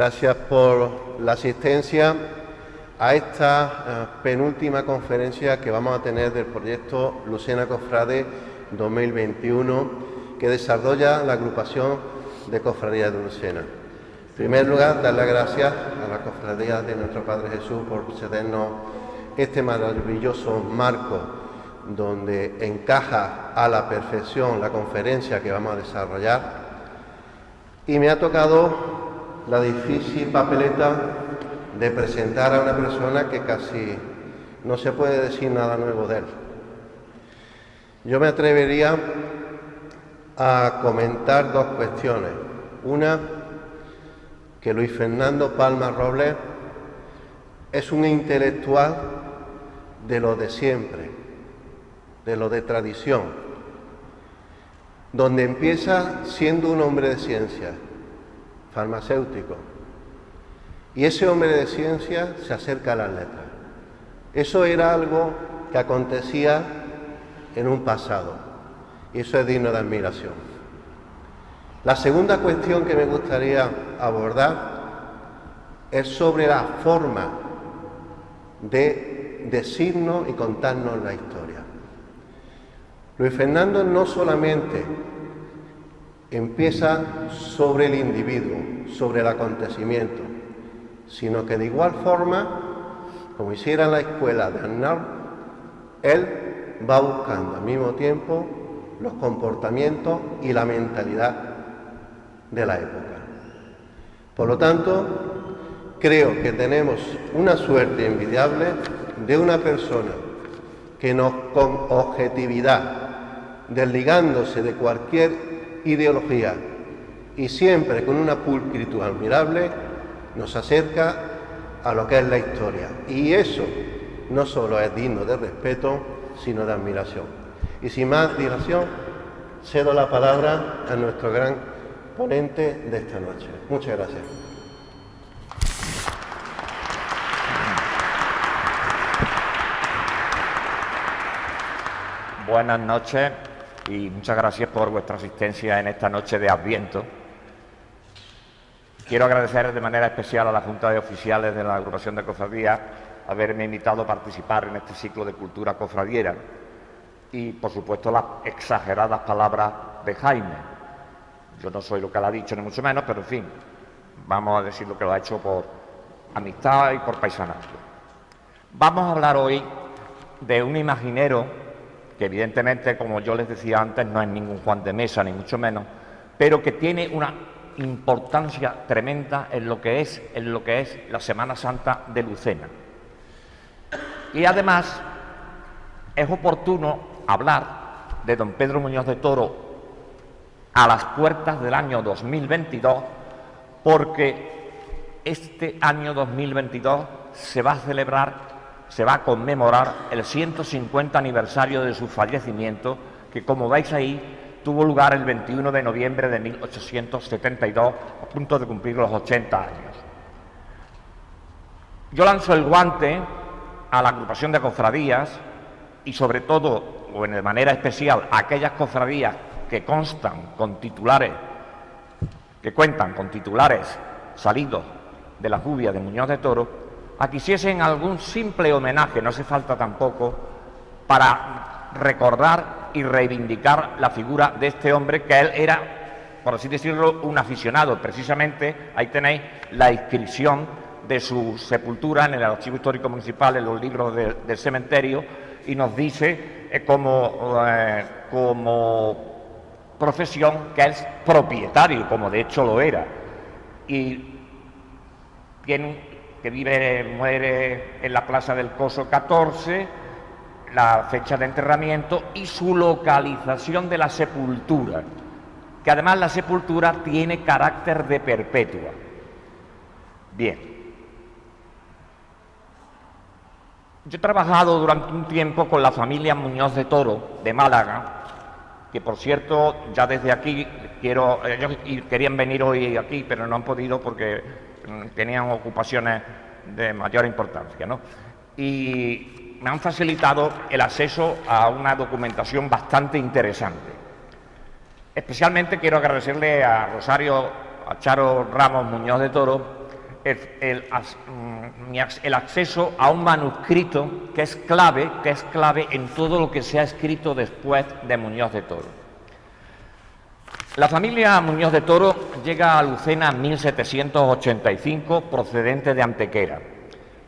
Gracias por la asistencia a esta penúltima conferencia que vamos a tener del proyecto Lucena Cofrade 2021 que desarrolla la agrupación de cofradías de Lucena. En primer lugar, dar las gracias a la cofradía de nuestro Padre Jesús por cedernos este maravilloso marco donde encaja a la perfección la conferencia que vamos a desarrollar, y me ha tocado la difícil papeleta de presentar a una persona que casi no se puede decir nada nuevo de él. Yo me atrevería a comentar dos cuestiones. Una, que Luis Fernando Palma Robles es un intelectual de lo de siempre, de lo de tradición, donde empieza siendo un hombre de ciencia, farmacéutico, y ese hombre de ciencia se acerca a las letras. Eso era algo que acontecía en un pasado, y eso es digno de admiración. La segunda cuestión que me gustaría abordar es sobre la forma de decirnos y contarnos la historia. Luis Fernando no solamente empieza sobre el individuo, sobre el acontecimiento, sino que de igual forma, como hiciera en la escuela de Arnaud, él va buscando al mismo tiempo los comportamientos y la mentalidad de la época. Por lo tanto, creo que tenemos una suerte envidiable de una persona que nos, con objetividad, desligándose de cualquier ideología y siempre con una pulcritud admirable, nos acerca a lo que es la historia. Y eso no solo es digno de respeto, sino de admiración. Y sin más dilación, cedo la palabra a nuestro gran ponente de esta noche. Muchas gracias. Buenas noches y muchas gracias por vuestra asistencia en esta noche de Adviento. Quiero agradecer de manera especial a la Junta de Oficiales de la Agrupación de Cofradías haberme invitado a participar en este ciclo de cultura cofradiera y, por supuesto, las exageradas palabras de Jaime. Yo no soy lo que él ha dicho, ni mucho menos, pero en fin, vamos a decir lo que lo ha hecho por amistad y por paisanaje. Vamos a hablar hoy de un imaginero que evidentemente, como yo les decía antes, no es ningún Juan de Mesa, ni mucho menos, pero que tiene una importancia tremenda en lo que es la Semana Santa de Lucena. Y además es oportuno hablar de don Pedro Muñoz de Toro a las puertas del año 2022, porque este año 2022 se va a conmemorar el 150 aniversario de su fallecimiento, que, como veis ahí, tuvo lugar el 21 de noviembre de 1872, a punto de cumplir los 80 años. Yo lanzo el guante a la agrupación de cofradías y, sobre todo, o de manera especial, a aquellas cofradías que cuentan con titulares salidos de la cubia de Muñoz de Toro, a que hiciesen algún simple homenaje, no hace falta tampoco, para recordar y reivindicar la figura de este hombre, que él era, por así decirlo, un aficionado. Precisamente ahí tenéis la inscripción de su sepultura en el Archivo Histórico Municipal, en los libros del cementerio, y nos dice como profesión que es propietario, como de hecho lo era, y muere en la Plaza del Coso 14, la fecha de enterramiento y su localización de la sepultura, que además la sepultura tiene carácter de perpetua. Bien. Yo he trabajado durante un tiempo con la familia Muñoz de Toro de Málaga, que, por cierto, ya desde aquí ellos querían venir hoy aquí, pero no han podido porque tenían ocupaciones de mayor importancia, ¿no? Y me han facilitado el acceso a una documentación bastante interesante. Especialmente quiero agradecerle a Charo Ramos Muñoz de Toro el acceso a un manuscrito que es clave en todo lo que se ha escrito después de Muñoz de Toro. La familia Muñoz de Toro llega a Lucena en 1785 procedente de Antequera,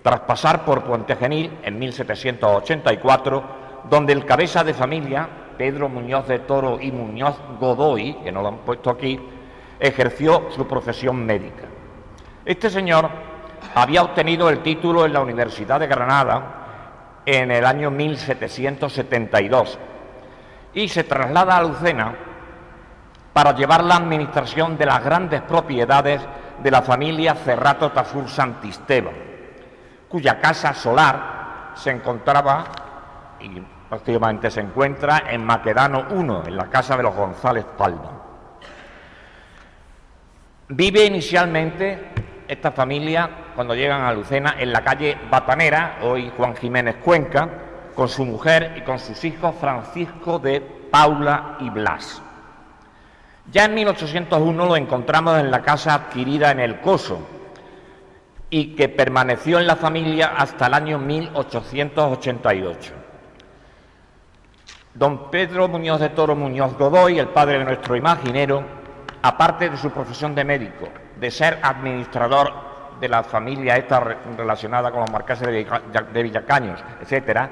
tras pasar por Puente Genil en 1784, donde el cabeza de familia, Pedro Muñoz de Toro y Muñoz Godoy, que no lo han puesto aquí, ejerció su profesión médica. Este señor había obtenido el título en la Universidad de Granada en el año 1772 y se traslada a Lucena para llevar la administración de las grandes propiedades de la familia Cerrato Tafur Santisteban, cuya casa solar se encontraba y prácticamente se encuentra en Maquedano I, en la casa de los González Palma. Vive inicialmente esta familia, cuando llegan a Lucena, en la calle Batanera, hoy Juan Jiménez Cuenca, con su mujer y con sus hijos Francisco de Paula y Blas. Ya en 1801 lo encontramos en la casa adquirida en El Coso y que permaneció en la familia hasta el año 1888. Don Pedro Muñoz de Toro Muñoz Godoy, el padre de nuestro imaginero, aparte de su profesión de médico, de ser administrador de la familia esta relacionada con los marqueses de Villacaños, etcétera,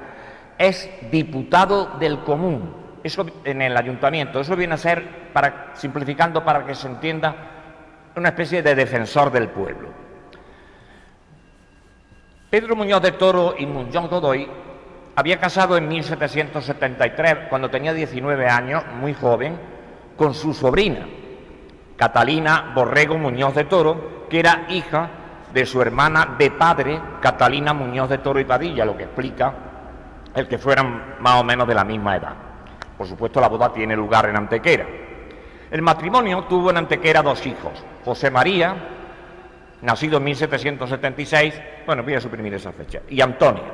es diputado del común. Eso en el ayuntamiento, eso viene a ser, simplificando para que se entienda, una especie de defensor del pueblo. Pedro Muñoz de Toro y Muñoz Godoy había casado en 1773, cuando tenía 19 años, muy joven, con su sobrina, Catalina Borrego Muñoz de Toro, que era hija de su hermana de padre, Catalina Muñoz de Toro y Padilla, lo que explica el que fueran más o menos de la misma edad. Por supuesto, la boda tiene lugar en Antequera. El matrimonio tuvo en Antequera dos hijos, José María, nacido en 1776, bueno, voy a suprimir esa fecha, y Antonio.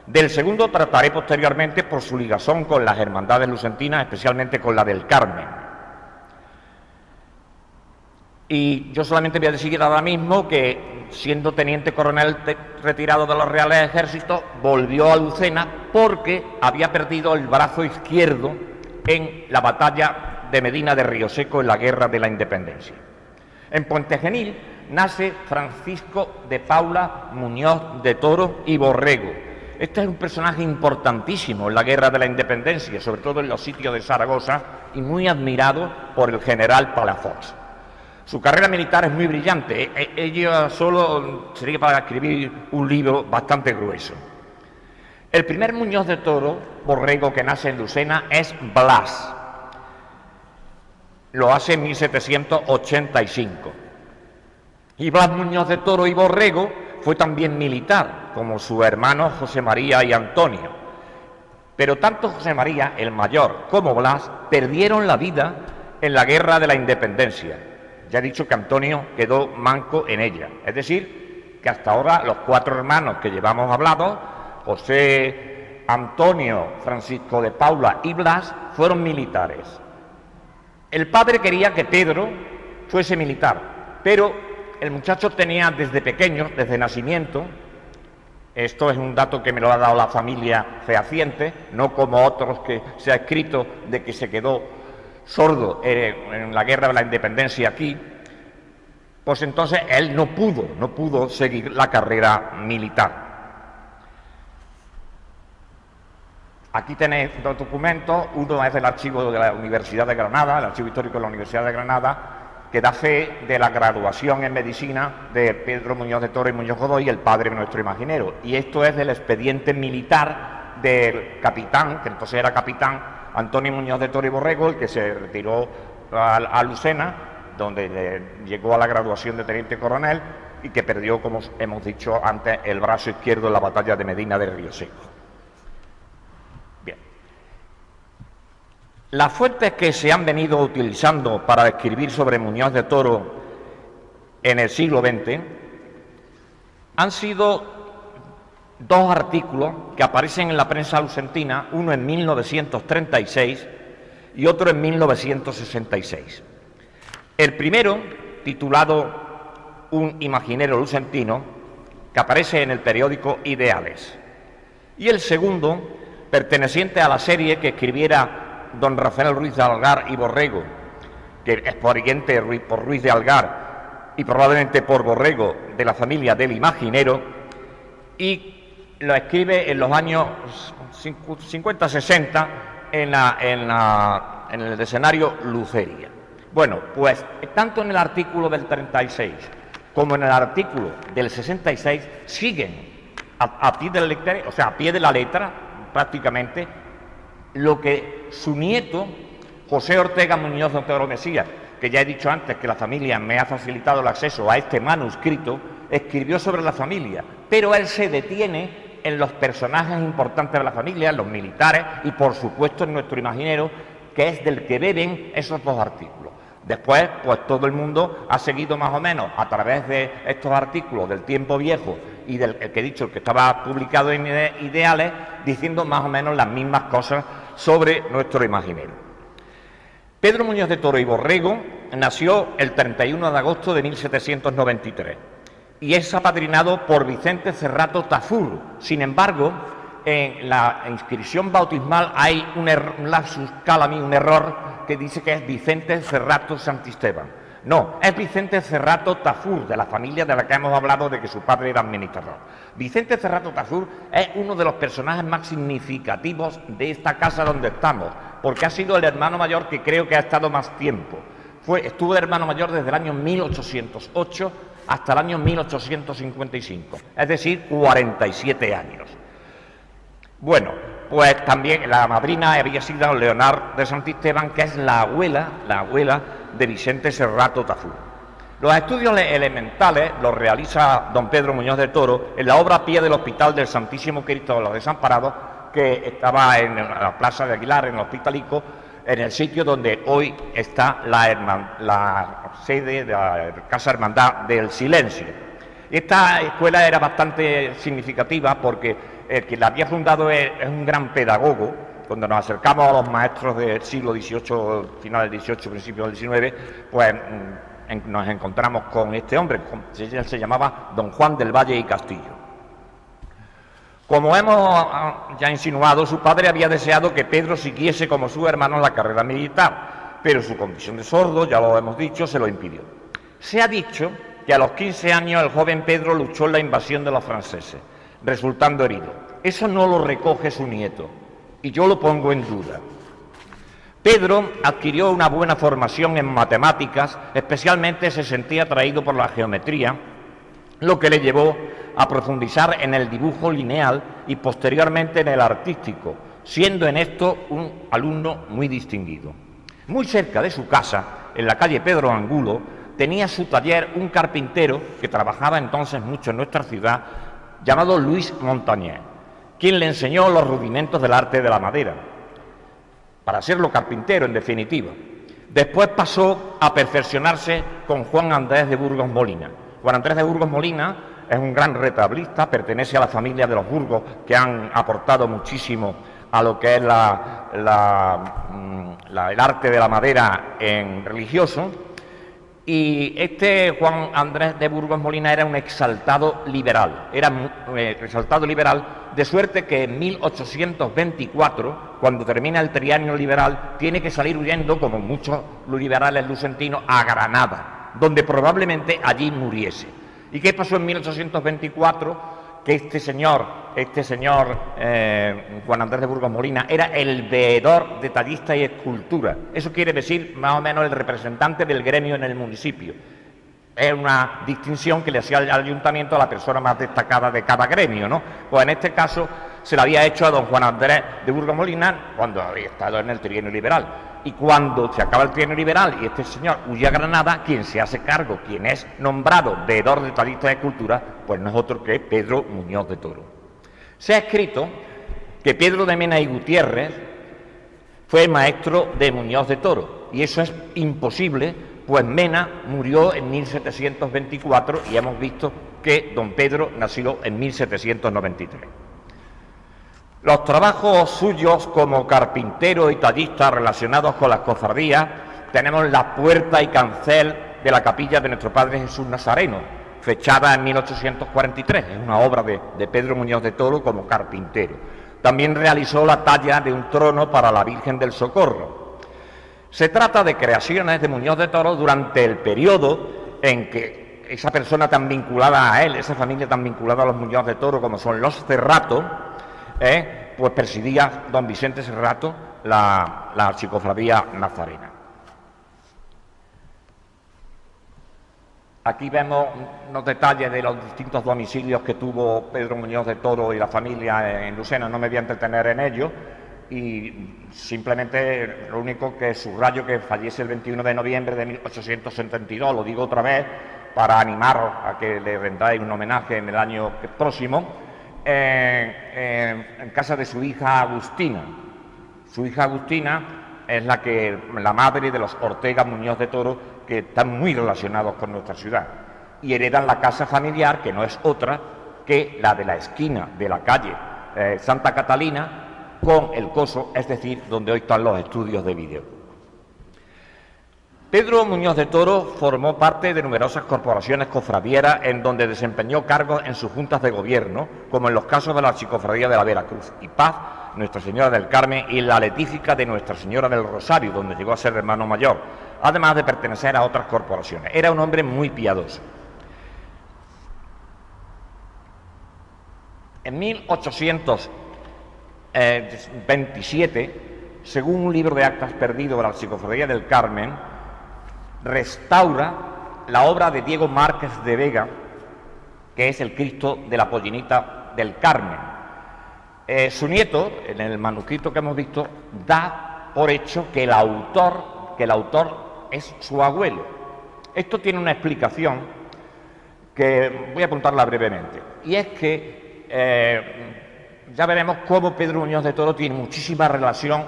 Del segundo trataré posteriormente por su ligazón con las hermandades lucentinas, especialmente con la del Carmen. Y yo solamente voy a decir ahora mismo que, siendo teniente coronel retirado de los Reales Ejércitos, volvió a Lucena porque había perdido el brazo izquierdo en la batalla de Medina de Rioseco en la Guerra de la Independencia. En Puente Genil nace Francisco de Paula Muñoz de Toro y Borrego. Este es un personaje importantísimo en la Guerra de la Independencia, sobre todo en los sitios de Zaragoza, y muy admirado por el general Palafox. Su carrera militar es muy brillante, ella solo sería para escribir un libro bastante grueso. El primer Muñoz de Toro, Borrego, que nace en Lucena es Blas. Lo hace en 1785. Y Blas Muñoz de Toro y Borrego fue también militar, como su hermano José María y Antonio. Pero tanto José María, el mayor, como Blas perdieron la vida en la Guerra de la Independencia. Ya he dicho que Antonio quedó manco en ella. Es decir, que hasta ahora los cuatro hermanos que llevamos hablado, José, Antonio, Francisco de Paula y Blas, fueron militares. El padre quería que Pedro fuese militar, pero el muchacho tenía desde pequeño, desde nacimiento, esto es un dato que me lo ha dado la familia fehaciente, no como otros que se ha escrito de que se quedó sordo en la Guerra de la Independencia aquí, pues entonces él no pudo seguir la carrera militar. Aquí tenéis dos documentos, uno es del archivo de la Universidad de Granada, el archivo histórico de la Universidad de Granada, que da fe de la graduación en medicina de Pedro Muñoz de Toro y Muñoz Godoy, el padre de nuestro imaginero, y esto es del expediente militar del capitán, que entonces era capitán, Antonio Muñoz de Toro y Borrego, el que se retiró a Lucena, donde llegó a la graduación de teniente coronel y que perdió, como hemos dicho antes, el brazo izquierdo en la batalla de Medina de Rioseco. Bien. Las fuentes que se han venido utilizando para escribir sobre Muñoz de Toro en el siglo XX han sido dos artículos que aparecen en la prensa lucentina, uno en 1936 y otro en 1966. El primero, titulado un imaginero lucentino que aparece en el periódico Ideales. Y el segundo, perteneciente a la serie que escribiera don Rafael Ruiz de Algar y Borrego, que es pariente por Ruiz de Algar y probablemente por Borrego, de la familia del imaginero, y lo escribe en los años 50-60 en el escenario Luceria. Bueno, pues tanto en el artículo del 36 como en el artículo del 66 siguen a pie de la letra, o sea, a pie de la letra, prácticamente, lo que su nieto, José Ortega Muñoz de Toro Mesías, que ya he dicho antes que la familia me ha facilitado el acceso a este manuscrito, escribió sobre la familia, pero él se detiene en los personajes importantes de la familia, en los militares y, por supuesto, en nuestro imaginero, que es del que beben esos dos artículos. Después, pues todo el mundo ha seguido más o menos a través de estos artículos del Tiempo Viejo y del que he dicho, el que estaba publicado en Ideales, diciendo más o menos las mismas cosas sobre nuestro imaginero. Pedro Muñoz de Toro y Borrego nació el 31 de agosto de 1793 y es apadrinado por Vicente Cerrato Tafur. Sin embargo, en la inscripción bautismal hay un lapsus calami, un error, que dice que es Vicente Cerrato Santisteban. No, es Vicente Cerrato Tafur, de la familia de la que hemos hablado, de que su padre era administrador. Vicente Cerrato Tafur es uno de los personajes más significativos de esta casa donde estamos, porque ha sido el hermano mayor que creo que ha estado más tiempo. Estuvo de hermano mayor desde el año 1808 hasta el año 1855, es decir, 47 años. Bueno, pues también la madrina había sido Leonor de Santisteban, que es la abuela de Vicente Cerrato Tafur. Los estudios elementales los realiza don Pedro Muñoz de Toro en la obra a pie del Hospital del Santísimo Cristo de los Desamparados, que estaba en la Plaza de Aguilar, en el Hospitalico, en el sitio donde hoy está la sede de la Casa Hermandad del Silencio. Esta escuela era bastante significativa porque quien la había fundado es un gran pedagogo. Cuando nos acercamos a los maestros del siglo XVIII, final del XVIII, principio del XIX, pues nos encontramos con este hombre, él se llamaba don Juan del Valle y Castillo. Como hemos ya insinuado, su padre había deseado que Pedro siguiese como su hermano la carrera militar, pero su condición de sordo, ya lo hemos dicho, se lo impidió. Se ha dicho que a los 15 años el joven Pedro luchó en la invasión de los franceses, resultando herido. Eso no lo recoge su nieto, y yo lo pongo en duda. Pedro adquirió una buena formación en matemáticas, especialmente se sentía atraído por la geometría, lo que le llevó a profundizar en el dibujo lineal y posteriormente en el artístico, siendo en esto un alumno muy distinguido. Muy cerca de su casa, en la calle Pedro Angulo, tenía su taller un carpintero que trabajaba entonces mucho en nuestra ciudad, llamado Luis Montañés, quien le enseñó los rudimentos del arte de la madera, para serlo carpintero en definitiva. Después pasó a perfeccionarse con Juan Andrés de Burgos Molina. Juan Andrés de Burgos Molina es un gran retablista, pertenece a la familia de los Burgos, que han aportado muchísimo a lo que es el arte de la madera en religioso. Y este Juan Andrés de Burgos Molina era un exaltado liberal, de suerte que en 1824, cuando termina el trienio liberal, tiene que salir huyendo, como muchos liberales lucentinos, a Granada, donde probablemente allí muriese. ¿Y qué pasó en 1824? Que este señor Juan Andrés de Burgos Molina era el veedor de tallista y escultura. Eso quiere decir más o menos el representante del gremio en el municipio. Es una distinción que le hacía al ayuntamiento a la persona más destacada de cada gremio, ¿no? Pues en este caso se la había hecho a don Juan Andrés de Burgos Molina cuando había estado en el trienio liberal. Y cuando se acaba el trienio liberal y este señor huye a Granada, quien se hace cargo, quien es nombrado veedor de tallista de escultura, pues no es otro que Pedro Muñoz de Toro. Se ha escrito que Pedro de Mena y Gutiérrez fue maestro de Muñoz de Toro, y eso es imposible, pues Mena murió en 1724 y hemos visto que don Pedro nació en 1793. Los trabajos suyos como carpintero y tallista relacionados con las cofradías, tenemos la puerta y cancel de la capilla de nuestro Padre Jesús Nazareno, fechada en 1843, es una obra de Pedro Muñoz de Toro como carpintero. También realizó la talla de un trono para la Virgen del Socorro. Se trata de creaciones de Muñoz de Toro durante el periodo en que esa persona tan vinculada a él, esa familia tan vinculada a los Muñoz de Toro como son los Cerrato, pues presidía don Vicente Cerrato la archicofradía nazarena. Aquí vemos unos detalles de los distintos domicilios que tuvo Pedro Muñoz de Toro y la familia en Lucena. No me voy a entretener en ello y simplemente lo único que subrayo que fallece el 21 de noviembre de 1872, lo digo otra vez para animaros a que le rendáis un homenaje en el año próximo, en casa de su hija Agustina. Su hija Agustina es la madre de los Ortega Muñoz de Toro, que están muy relacionados con nuestra ciudad, y heredan la casa familiar, que no es otra que la de la esquina de la calle Santa Catalina con el Coso, es decir, donde hoy están los estudios de vídeo. Pedro Muñoz de Toro formó parte de numerosas corporaciones cofradieras en donde desempeñó cargos en sus juntas de gobierno, como en los casos de la Archicofradía de la Veracruz y Paz, Nuestra Señora del Carmen y la Letífica de Nuestra Señora del Rosario, donde llegó a ser hermano mayor, además de pertenecer a otras corporaciones. Era un hombre muy piadoso. En 1827, según un libro de actas perdido de la Archicofradía del Carmen, restaura la obra de Diego Márquez de Vega, que es el Cristo de la Pollinita del Carmen. Su nieto, en el manuscrito que hemos visto, da por hecho que el autor es su abuelo. Esto tiene una explicación que voy a apuntarla brevemente, y es que ya veremos cómo Pedro Muñoz de Toro tiene muchísima relación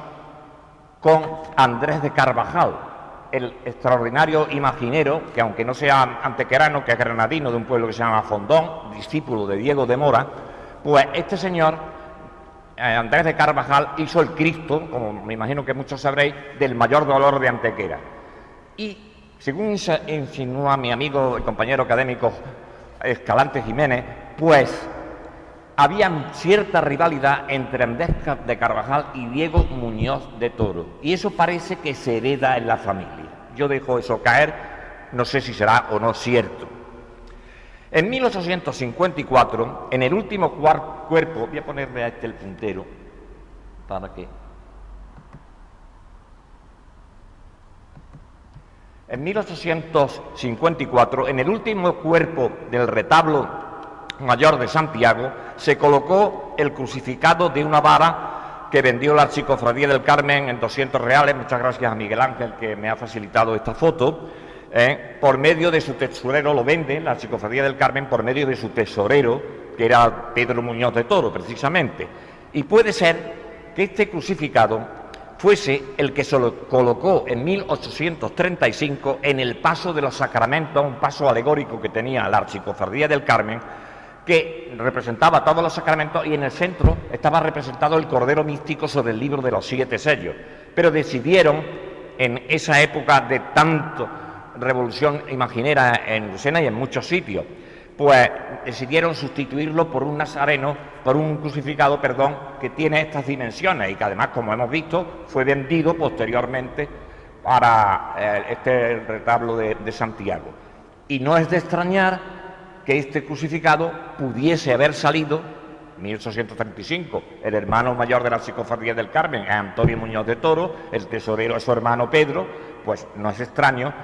con Andrés de Carvajal, el extraordinario imaginero, que aunque no sea antequerano, que es granadino de un pueblo que se llama Fondón, discípulo de Diego de Mora, pues este señor, Andrés de Carvajal, hizo el Cristo, como me imagino que muchos sabréis, del Mayor Dolor de Antequera. Y según insinúa mi amigo y compañero académico Escalante Jiménez, pues había cierta rivalidad entre Andrés de Carvajal y Diego Muñoz de Toro, y eso parece que se hereda en la familia. Yo dejo eso caer, no sé si será o no cierto. En 1854, en el último cuerpo, voy a ponerle a este el puntero, para que... En 1854, en el último cuerpo del retablo mayor de Santiago, se colocó el crucificado de una vara que vendió la Archicofradía del Carmen en 200 reales, muchas gracias a Miguel Ángel que me ha facilitado esta foto, por medio de su tesorero, lo vende la Archicofradía del Carmen por medio de su tesorero, que era Pedro Muñoz de Toro, precisamente. Y puede ser que este crucificado fuese el que se lo colocó en 1835 en el paso de los sacramentos, un paso alegórico que tenía la Archicofradía del Carmen, que representaba todos los sacramentos, y en el centro estaba representado el Cordero Místico sobre el libro de los 7 sellos. Pero decidieron, en esa época de tanto revolución imaginera en Lucena y en muchos sitios, pues decidieron sustituirlo por un nazareno, por un crucificado, perdón, que tiene estas dimensiones y que además, como hemos visto, fue vendido posteriormente para este retablo de Santiago. Y no es de extrañar que este crucificado pudiese haber salido en 1835. El hermano mayor de la Archicofradía del Carmen es Antonio Muñoz de Toro, el tesorero es su hermano Pedro, pues no es extraño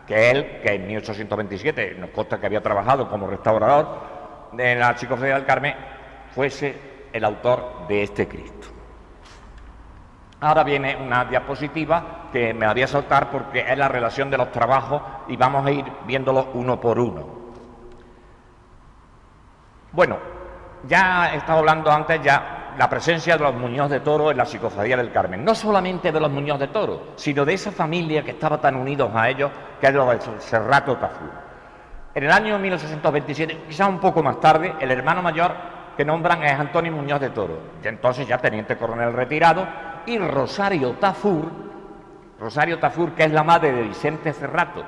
que él, que en 1827 nos consta que había trabajado como restaurador de la Archicofradía del Carmen, fuese el autor de este Cristo. Ahora viene una diapositiva que me la voy a saltar porque es la relación de los trabajos y vamos a ir viéndolos uno por uno. Bueno, ya he estado hablando antes la presencia de los Muñoz de Toro en la Archicofradía del Carmen, no solamente de los Muñoz de Toro, sino de esa familia que estaba tan unidos a ellos, que es los de Cerrato Tafur. En el año 1827, quizás un poco más tarde, el hermano mayor que nombran es Antonio Muñoz de Toro, y entonces ya teniente coronel retirado, y Rosario Tafur, que es la madre de Vicente Cerrato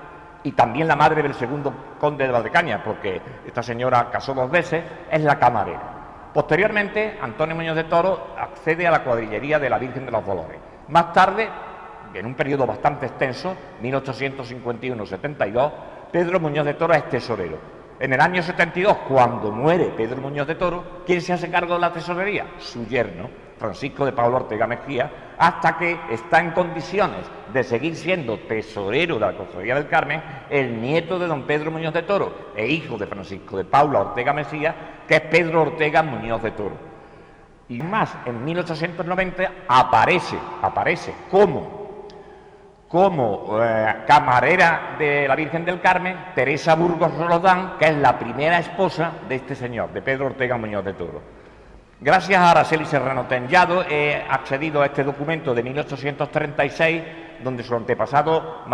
y también la madre del segundo conde de Valdecañas, porque esta señora casó 2 veces, es la camarera. Posteriormente, Antonio Muñoz de Toro accede a la cuadrillería de la Virgen de los Dolores. Más tarde, en un periodo bastante extenso, 1851-72, Pedro Muñoz de Toro es tesorero. En el año 72, cuando muere Pedro Muñoz de Toro, ¿quién se hace cargo de la tesorería? Su yerno, Francisco de Paula Ortega Mejía, hasta que está en condiciones de seguir siendo tesorero de la Cofradía del Carmen, el nieto de don Pedro Muñoz de Toro e hijo de Francisco de Paula Ortega Mejía, que es Pedro Ortega Muñoz de Toro. Y más, en 1890 aparece como camarera de la Virgen del Carmen Teresa Burgos Roldán, que es la primera esposa de este señor, de Pedro Ortega Muñoz de Toro. Gracias a Araceli Serrano Tellado he accedido a este documento de 1836, donde su antepasado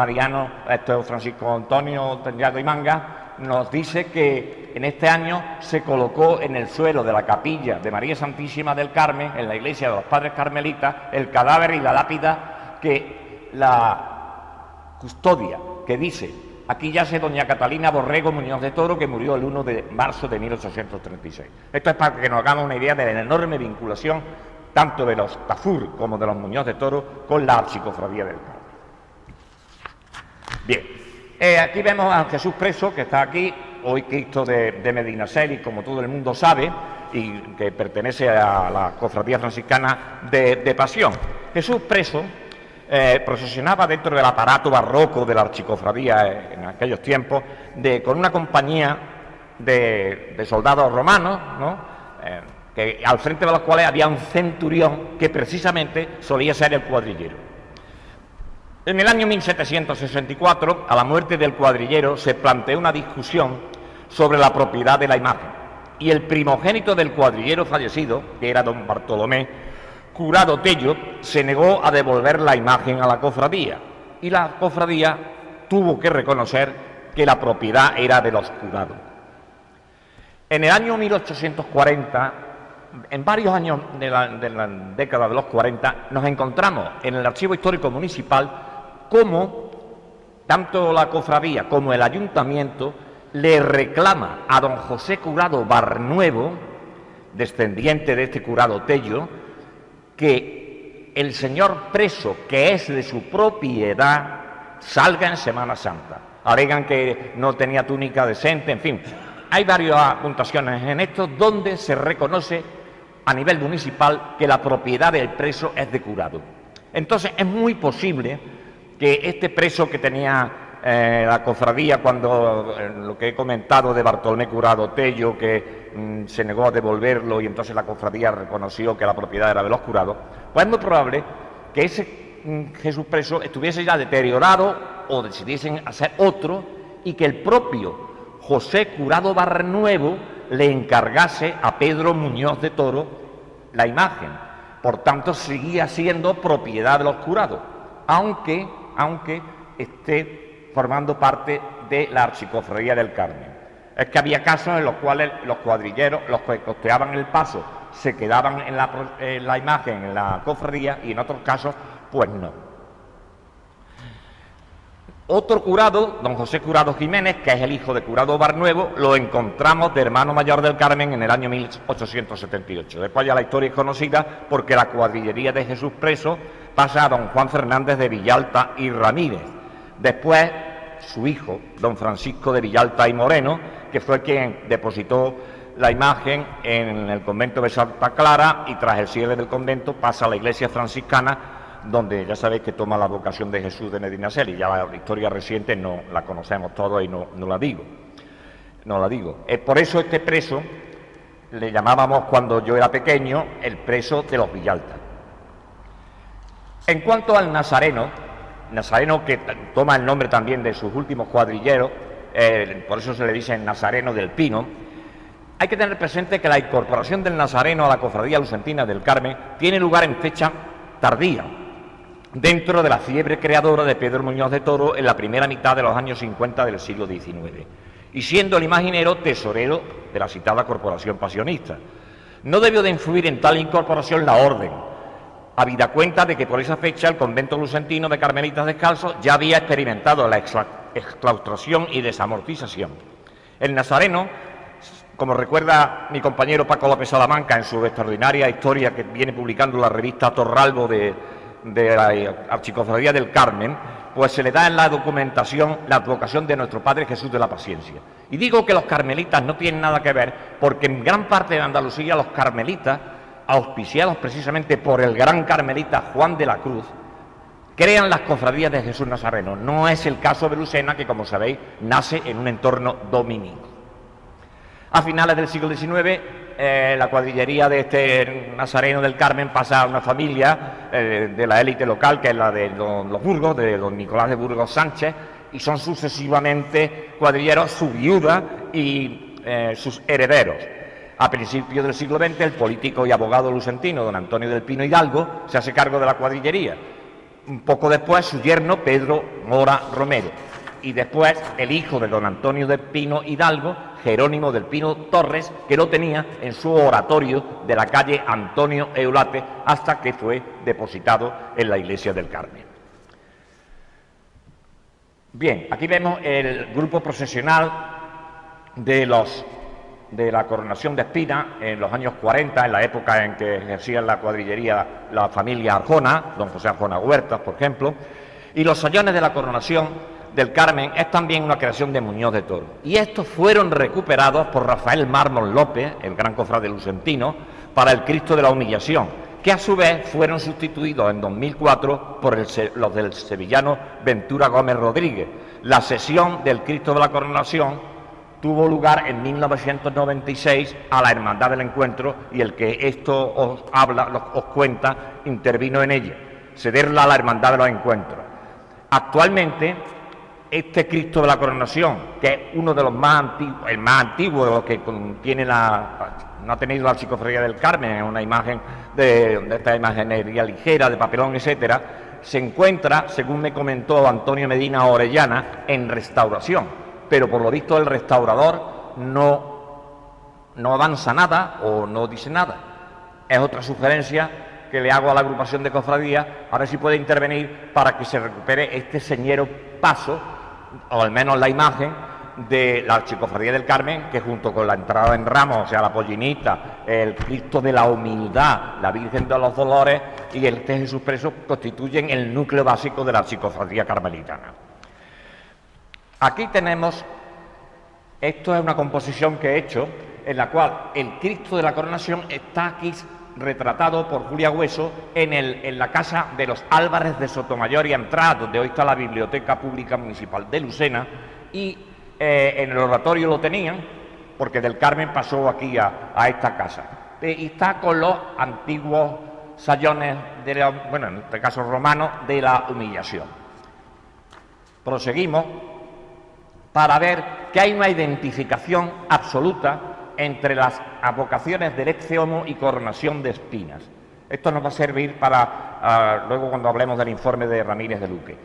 Francisco Antonio Tellado y Manga nos dice que en este año se colocó en el suelo de la capilla de María Santísima del Carmen, en la iglesia de los Padres Carmelitas, el cadáver y la lápida que la custodia, que dice: aquí yace doña Catalina Borrego Muñoz de Toro, que murió el 1 de marzo de 1836. Esto es para que nos hagamos una idea de la enorme vinculación tanto de los Tafur como de los Muñoz de Toro con la Archicofradía del Carmen. Bien. Aquí vemos a Jesús preso, que está aquí, hoy Cristo de Medinaceli, como todo el mundo sabe, y que pertenece a la Cofradía Franciscana de Pasión. Jesús preso procesionaba dentro del aparato barroco de la Archicofradía en aquellos tiempos, con una compañía de soldados romanos, ¿no? Que al frente de los cuales había un centurión que precisamente solía ser el cuadrillero. En el año 1764, a la muerte del cuadrillero, se planteó una discusión sobre la propiedad de la imagen, y el primogénito del cuadrillero fallecido, que era don Bartolomé Curado Tello, se negó a devolver la imagen a la cofradía, y la cofradía tuvo que reconocer que la propiedad era de los Curado. En el año 1840, en varios años de la década de los 40, nos encontramos en el Archivo Histórico Municipal cómo tanto la cofradía como el ayuntamiento le reclama a don José Curado Barnuevo, descendiente de este Curado Tello, que el señor preso, que es de su propiedad, salga en Semana Santa. Alegan que no tenía túnica decente, en fin. Hay varias apuntaciones en esto donde se reconoce a nivel municipal que la propiedad del preso es de Curado. Entonces es muy posible que este preso que tenía la cofradía, cuando lo que he comentado de Bartolomé Curado Tello, que se negó a devolverlo y entonces la cofradía reconoció que la propiedad era de los Curados, pues es muy probable que ese Jesús preso estuviese ya deteriorado o decidiesen hacer otro, y que el propio José Curado Barnuevo le encargase a Pedro Muñoz de Toro la imagen. Por tanto, seguía siendo propiedad de los Curados, aunque esté formando parte de la Archicofradía del Carmen. Es que había casos en los cuales los cuadrilleros, los que costeaban el paso, se quedaban en la imagen, en la cofradía, y en otros casos, pues no. Otro curado, don José Curado Jiménez, que es el hijo de Curado Barnuevo, lo encontramos de hermano mayor del Carmen en el año 1878. Después ya la historia es conocida porque la cuadrillería de Jesús preso pasa a don Juan Fernández de Villalta y Ramírez. Después, su hijo, don Francisco de Villalta y Moreno, que fue quien depositó la imagen en el convento de Santa Clara, y tras el cierre del convento pasa a la iglesia franciscana, donde ya sabéis que toma la vocación de Jesús de Medinaceli. Ya la historia reciente no la conocemos todos y no la digo. Por eso este preso le llamábamos, cuando yo era pequeño, el preso de los Villalta. En cuanto al Nazareno que toma el nombre también de sus últimos cuadrilleros, por eso se le dice el Nazareno del Pino, hay que tener presente que la incorporación del Nazareno a la Cofradía Lucentina del Carmen tiene lugar en fecha tardía, dentro de la fiebre creadora de Pedro Muñoz de Toro en la primera mitad de los años 50 del siglo XIX, y siendo el imaginero tesorero de la citada corporación pasionista. No debió de influir en tal incorporación la orden, habida cuenta de que por esa fecha el convento lucentino de Carmelitas Descalzos ya había experimentado la exclaustración y desamortización. El nazareno, como recuerda mi compañero Paco López Salamanca en su extraordinaria historia que viene publicando la revista Torralbo de la Archicofradía del Carmen, pues se le da en la documentación la advocación de nuestro Padre Jesús de la Paciencia. Y digo que los carmelitas no tienen nada que ver porque en gran parte de Andalucía los carmelitas, auspiciados precisamente por el gran carmelita Juan de la Cruz, crean las cofradías de Jesús Nazareno. No es el caso de Lucena, que como sabéis nace en un entorno dominico. A finales del siglo XIX, la cuadrillería de este Nazareno del Carmen pasa a una familia de la élite local, que es la de los Burgos, de don Nicolás de Burgos Sánchez, y son sucesivamente cuadrilleros su viuda y sus herederos. A principios del siglo XX, el político y abogado lucentino, don Antonio del Pino Hidalgo, se hace cargo de la cuadrillería. Un poco después, su yerno, Pedro Mora Romero. Y después, el hijo de don Antonio del Pino Hidalgo, Jerónimo del Pino Torres, que lo tenía en su oratorio de la calle Antonio Eulate, hasta que fue depositado en la iglesia del Carmen. Bien, aquí vemos el grupo procesional de la coronación de Espina en los años 40, en la época en que ejercían la cuadrillería la familia Arjona, don José Arjona Huertas, por ejemplo, y los sayones de la coronación del Carmen es también una creación de Muñoz de Toro. Y estos fueron recuperados por Rafael Mármol López, el gran cofrade lucentino, para el Cristo de la Humillación, que a su vez fueron sustituidos en 2004 por los del sevillano Ventura Gómez Rodríguez. La sesión del Cristo de la Coronación tuvo lugar en 1996 a la Hermandad del Encuentro, y el que esto os habla, os cuenta, intervino en ella, cederla a la Hermandad de los Encuentros. Actualmente, este Cristo de la Coronación, que es uno de los más antiguos, el más antiguo de los que contiene no ha tenido la Archicofradía del Carmen, es una imagen de esta imaginería ligera, de papelón, etcétera, se encuentra, según me comentó Antonio Medina Orellana, en restauración, pero por lo visto el restaurador no avanza nada o no dice nada. Es otra sugerencia que le hago a la agrupación de cofradías, a ver si puede intervenir para que se recupere este señero paso, o al menos la imagen de la Archicofradía del Carmen, que junto con la entrada en ramos, o sea, la pollinita, el Cristo de la Humildad, la Virgen de los Dolores y el Jesús Preso constituyen el núcleo básico de la Archicofradía carmelitana. Aquí tenemos, esto es una composición que he hecho, en la cual el Cristo de la Coronación está aquí retratado por Julia Hueso en la casa de los Álvarez de Sotomayor y Antras, donde hoy está la Biblioteca Pública Municipal de Lucena, y en el oratorio lo tenían, porque del Carmen pasó aquí a esta casa. Y está con los antiguos sayones, bueno, en este caso romanos, de la Humillación. Proseguimos para ver que hay una identificación absoluta entre las advocaciones del ex homo y coronación de espinas. Esto nos va a servir para luego cuando hablemos del informe de Ramírez de Luque.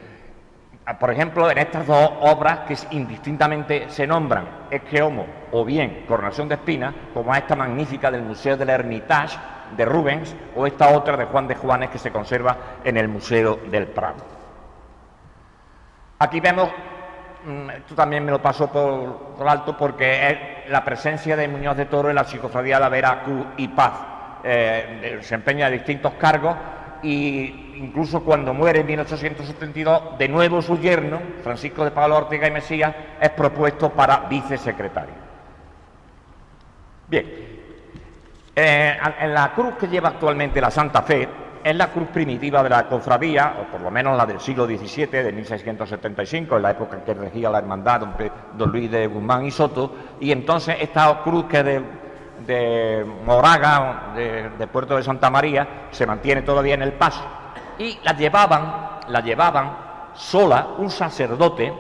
Por ejemplo, en estas dos obras que indistintamente se nombran ex homo o bien coronación de espinas, como esta magnífica del Museo del Hermitage de Rubens, o esta otra de Juan de Juanes que se conserva en el Museo del Prado. Aquí vemos, esto también me lo paso por alto porque es la presencia de Muñoz de Toro en la Archicofradía de la Vera, Cruz y Paz. Desempeña distintos cargos y incluso cuando muere en 1872, de nuevo su yerno, Francisco de Pablo Ortega y Mesías, es propuesto para vicesecretario. Bien, en la cruz que lleva actualmente la Santa Fe, es la cruz primitiva de la cofradía, o por lo menos la del siglo XVII, de 1675, en la época en que regía la hermandad don Luis de Guzmán y Soto, y entonces esta cruz que de Moraga, de Puerto de Santa María, se mantiene todavía en el paso, y la llevaban sola un sacerdote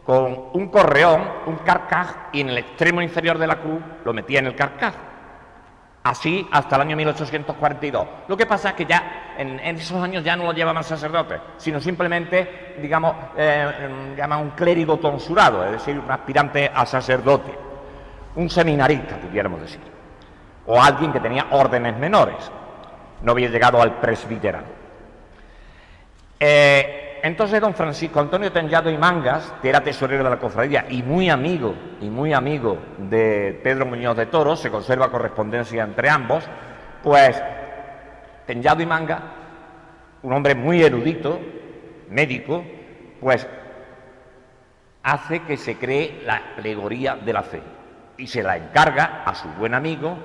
con un correón, un carcaj, y en el extremo inferior de la cruz lo metía en el carcaj. Así hasta el año 1842. Lo que pasa es que ya en esos años ya no lo llevaban sacerdotes, sino simplemente, digamos, llaman un clérigo tonsurado, es decir, un aspirante a sacerdote, un seminarista, pudiéramos decir, o alguien que tenía órdenes menores, no había llegado al presbiterado. Entonces don Francisco Antonio Tellado y Mangas, que era tesorero de la cofradía y muy amigo de Pedro Muñoz de Toro, se conserva correspondencia entre ambos, pues Tellado y Mangas, un hombre muy erudito, médico, pues hace que se cree la alegoría de la fe y se la encarga a su buen amigo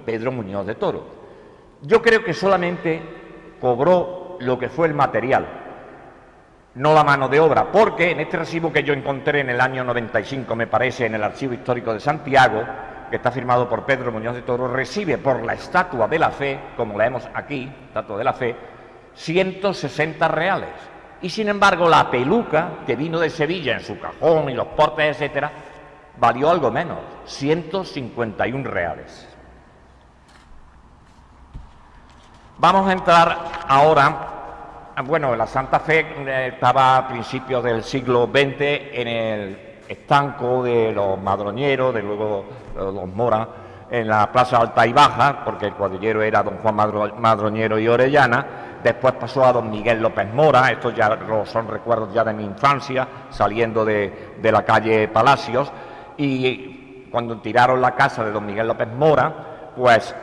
Pedro Muñoz de Toro. Yo creo que solamente cobró lo que fue el material, no la mano de obra, porque en este recibo que yo encontré en el año 95, me parece, en el Archivo Histórico de Santiago, que está firmado por Pedro Muñoz de Toro, recibe por la estatua de la fe, como la vemos aquí, estatua de la fe, 160 reales. Y sin embargo la peluca que vino de Sevilla en su cajón y los portes, etcétera, valió algo menos, 151 reales. Vamos a entrar ahora, bueno, la Santa Fe estaba a principios del siglo XX en el estanco de los Madroñeros, de luego los Mora, en la Plaza Alta y Baja, porque el cuadrillero era don Juan Madroñero y Orellana. Después pasó a don Miguel López Mora, estos ya son recuerdos ya de mi infancia, saliendo de la calle Palacios, y cuando tiraron la casa de don Miguel López Mora, pues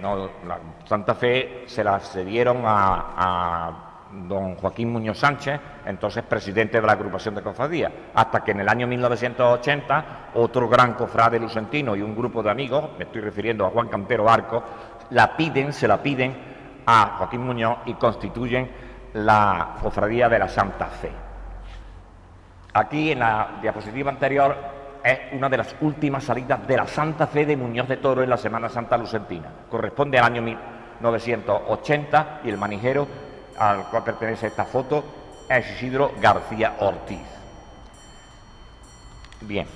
la Santa Fe se la cedieron a don Joaquín Muñoz Sánchez, entonces presidente de la agrupación de cofradías, hasta que en el año 1980 otro gran cofrade lucentino y un grupo de amigos, me estoy refiriendo a Juan Cantero Arco, se la piden a Joaquín Muñoz y constituyen la cofradía de la Santa Fe. Aquí en la diapositiva anterior es una de las últimas salidas de la Santa Fe de Muñoz de Toro en la Semana Santa lucentina. Corresponde al año 1980 y el manijero al cual pertenece esta foto es Isidro García Ortiz. Bien.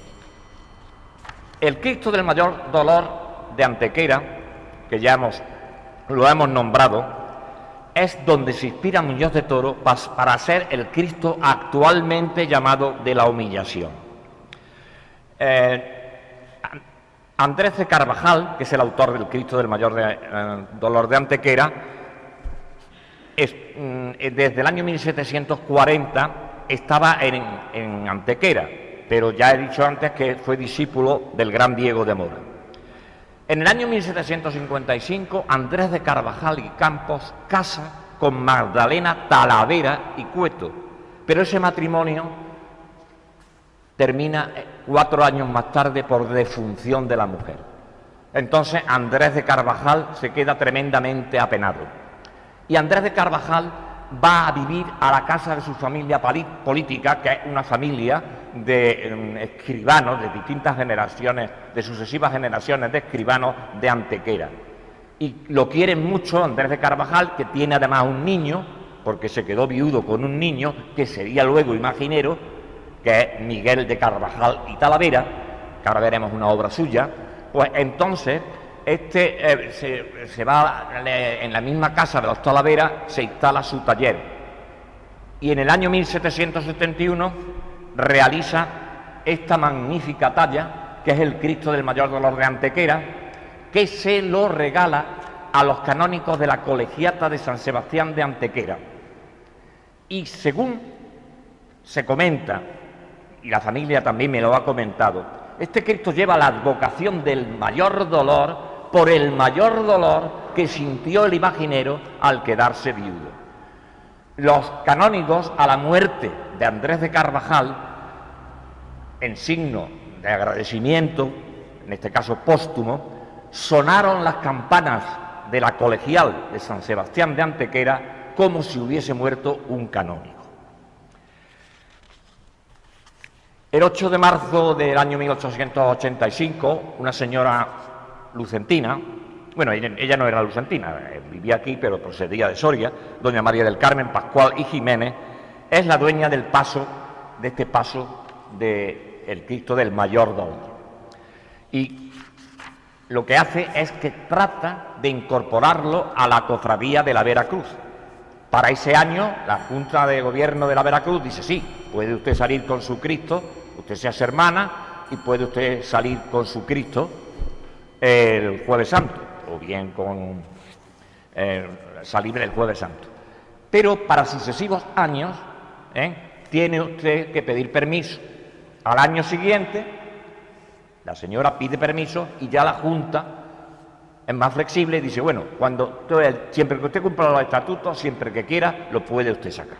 El Cristo del Mayor Dolor de Antequera, que ya lo hemos nombrado, es donde se inspira Muñoz de Toro para ser el Cristo actualmente llamado de la Humillación. Andrés de Carvajal, que es el autor del Cristo del Mayor Dolor de Antequera, desde el año 1740 estaba en Antequera, pero ya he dicho antes que fue discípulo del gran Diego de Mora. En el año 1755, Andrés de Carvajal y Campos casa con Magdalena Talavera y Cueto, pero ese matrimonio termina 4 años más tarde por defunción de la mujer. Entonces Andrés de Carvajal se queda tremendamente apenado. Y Andrés de Carvajal va a vivir a la casa de su familia política, que es una familia de escribanos de distintas generaciones, de sucesivas generaciones de escribanos de Antequera. Y lo quieren mucho Andrés de Carvajal, que tiene además un niño, porque se quedó viudo con un niño, que sería luego imaginero, que es Miguel de Carvajal y Talavera, que ahora veremos una obra suya. Pues entonces se va en la misma casa de los Talavera, se instala su taller, y en el año 1771 realiza esta magnífica talla, que es el Cristo del Mayor Dolor de Antequera, que se lo regala a los canónicos de la Colegiata de San Sebastián de Antequera. Y según se comenta, y la familia también me lo ha comentado, este Cristo lleva la advocación del mayor dolor por el mayor dolor que sintió el imaginero al quedarse viudo. Los canónigos, a la muerte de Andrés de Carvajal, en signo de agradecimiento, en este caso póstumo, sonaron las campanas de la colegial de San Sebastián de Antequera como si hubiese muerto un canónigo. El 8 de marzo del año 1885, una señora lucentina, bueno, ella no era lucentina, vivía aquí, pero procedía de Soria, doña María del Carmen Pascual y Jiménez, es la dueña del paso, de este paso del Cristo del Mayor Dolor. Y lo que hace es que trata de incorporarlo a la cofradía de la Veracruz. Para ese año, la Junta de Gobierno de la Veracruz dice, sí, puede usted salir con su Cristo, usted se hace hermana, y puede usted salir con su Cristo el Jueves Santo, o bien con salir el Jueves Santo. pero para sucesivos años tiene usted que pedir permiso. Al año siguiente, la señora pide permiso y ya la Junta es más flexible y dice, bueno, siempre que usted cumpla los estatutos, siempre que quiera, lo puede usted sacar.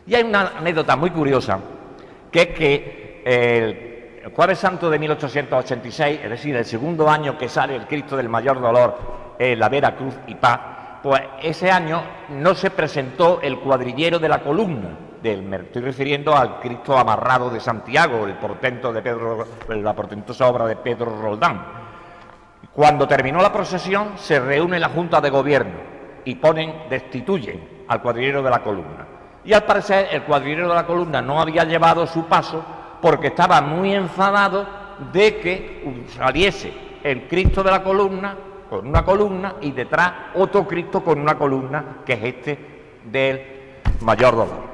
Y hay una anécdota muy curiosa, que es que el Jueves Santo de 1886, es decir, el segundo año que sale el Cristo del Mayor Dolor en la Vera Cruz y Paz, pues ese año no se presentó el cuadrillero de la columna, me estoy refiriendo al Cristo amarrado de Santiago, la portentosa obra de Pedro Roldán. Cuando terminó la procesión, se reúne la Junta de Gobierno y destituyen al cuadrillero de la columna. Y al parecer el cuadrillero de la columna no había llevado su paso porque estaba muy enfadado de que saliese el Cristo de la columna con una columna y detrás otro Cristo con una columna, que es este del Mayor Dolor.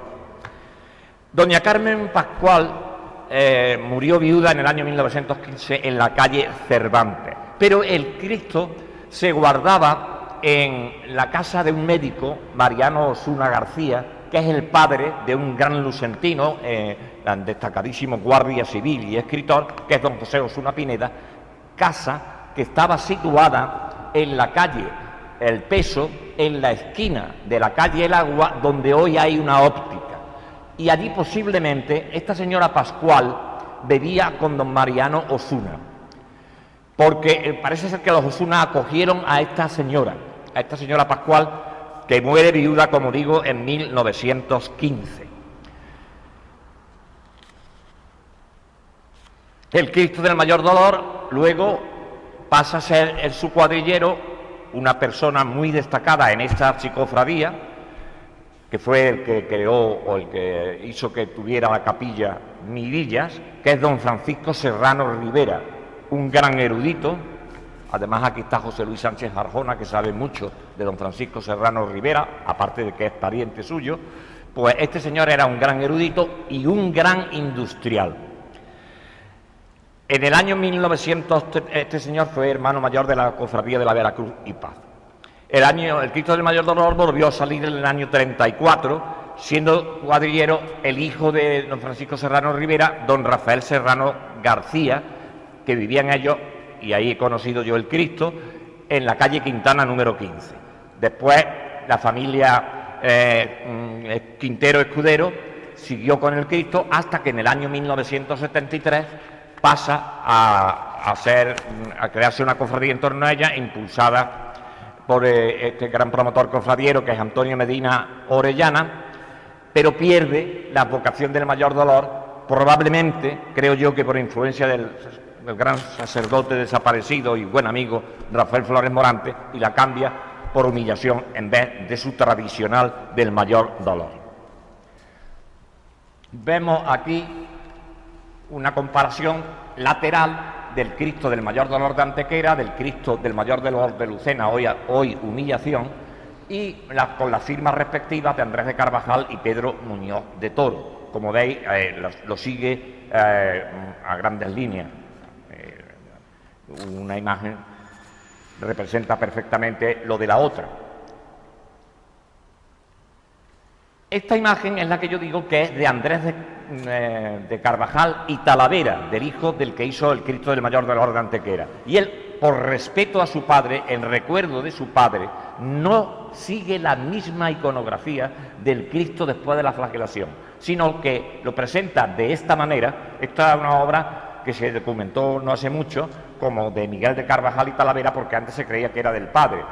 Doña Carmen Pascual murió viuda en el año 1915 en la calle Cervantes, pero el Cristo se guardaba en la casa de un médico, Mariano Osuna García, que es el padre de un gran lucentino, destacadísimo guardia civil y escritor, que es don José Osuna Pineda, casa que estaba situada en la calle El Peso, en la esquina de la calle El Agua, donde hoy hay una óptica. Y allí posiblemente esta señora Pascual vivía con don Mariano Osuna, porque parece ser que los Osuna acogieron a esta señora Pascual, que muere viuda, como digo, en 1915. El Cristo del Mayor Dolor luego pasa a ser su cuadrillero, una persona muy destacada en esta archicofradía, que fue el que creó o el que hizo que tuviera la capilla Mirillas, que es don Francisco Serrano Rivera, un gran erudito. Además, aquí está José Luis Sánchez Arjona, que sabe mucho de don Francisco Serrano Rivera, aparte de que es pariente suyo. Pues este señor era un gran erudito y un gran industrial. En el año 1900, este señor fue hermano mayor de la Cofradía de la Veracruz y Paz. El Cristo del Mayor Dolor volvió a salir en el año 34, siendo cuadrillero el hijo de don Francisco Serrano Rivera, don Rafael Serrano García, que vivían ellos, y ahí he conocido yo el Cristo, en la calle Quintana número 15. Después la familia Quintero Escudero siguió con el Cristo hasta que en el año 1973 pasa a crearse una cofradía en torno a ella, impulsada por este gran promotor cofradiero que es Antonio Medina Orellana, pero pierde la vocación del Mayor Dolor, probablemente, creo yo, que por influencia del gran sacerdote desaparecido y buen amigo Rafael Flores Morante, y la cambia por humillación en vez de su tradicional del Mayor Dolor. Vemos aquí una comparación lateral del Cristo del Mayor Dolor de Antequera, del Cristo del Mayor Dolor de Lucena, hoy Humillación, y con las firmas respectivas de Andrés de Carvajal y Pedro Muñoz de Toro. Como veis, lo sigue a grandes líneas. Una imagen representa perfectamente lo de la otra. Esta imagen es la que yo digo que es de Andrés de Carvajal y Talavera, del hijo del que hizo el Cristo del Mayor Dolor de Antequera. Y él, por respeto a su padre, en recuerdo de su padre, no sigue la misma iconografía del Cristo después de la flagelación, sino que lo presenta de esta manera. Esta es una obra que se documentó no hace mucho, como de Miguel de Carvajal y Talavera, porque antes se creía que era del padre.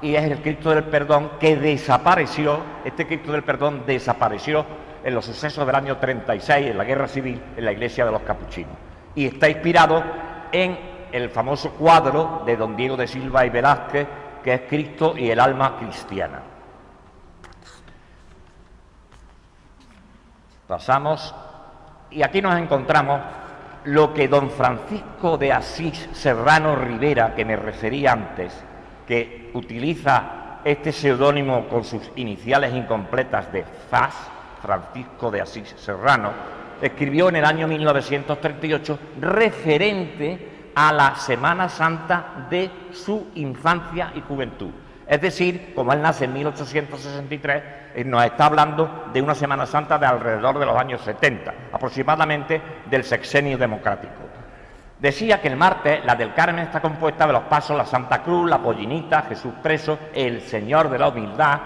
Y es el Cristo del Perdón, que desapareció. Este Cristo del Perdón desapareció en los sucesos del año 36, en la Guerra Civil, en la iglesia de los Capuchinos. Y está inspirado en el famoso cuadro de don Diego de Silva y Velázquez, que es Cristo y el alma cristiana. Pasamos, y aquí nos encontramos lo que don Francisco de Asís Serrano Rivera, que me refería antes, que utiliza este seudónimo con sus iniciales incompletas de FAS, Francisco de Asís Serrano, escribió en el año 1938 referente a la Semana Santa de su infancia y juventud. Es decir, como él nace en 1863, nos está hablando de una Semana Santa de alrededor de los años 70, aproximadamente del sexenio democrático. Decía que el martes la del Carmen está compuesta de los pasos la Santa Cruz, la Pollinita, Jesús preso, el Señor de la Humildad,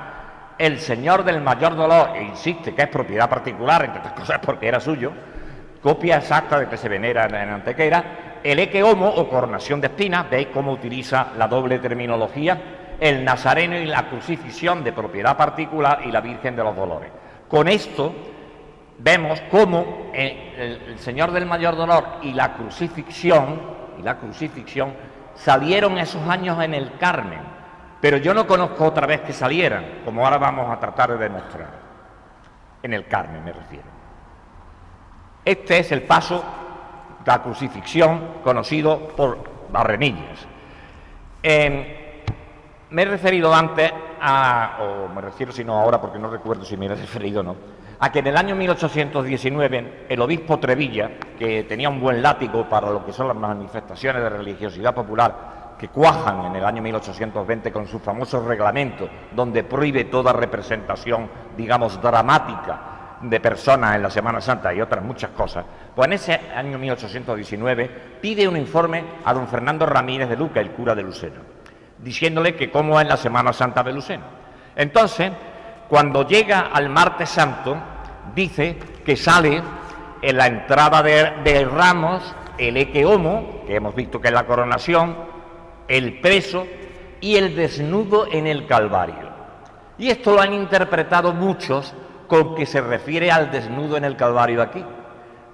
el Señor del Mayor Dolor, e insiste que es propiedad particular, entre otras cosas porque era suyo, copia exacta de que se venera en Antequera, el Ecce Homo o coronación de espinas, veis cómo utiliza la doble terminología, el Nazareno y la crucifixión de propiedad particular y la Virgen de los Dolores. Con esto vemos cómo el Señor del Mayor Dolor y la crucifixión salieron esos años en el Carmen, pero yo no conozco otra vez que salieran, como ahora vamos a tratar de demostrar. En el Carmen me refiero. Este es el paso de la crucifixión conocido por Barrenillas. Me he referido antes o me refiero si no ahora porque no recuerdo si me he referido o no, a que en el año 1819 el obispo Trevilla, que tenía un buen látigo para lo que son las manifestaciones de religiosidad popular que cuajan en el año 1820 con su famoso reglamento, donde prohíbe toda representación, digamos, dramática de personas en la Semana Santa y otras muchas cosas, pues en ese año 1819 pide un informe a don Fernando Ramírez de Luca, el cura de Lucena, diciéndole que cómo es la Semana Santa de Lucena. Entonces, cuando llega al martes santo, dice que sale en la entrada de Ramos el Ecce Homo, que hemos visto que es la coronación, el preso y el desnudo en el Calvario. Y esto lo han interpretado muchos con que se refiere al desnudo en el Calvario aquí.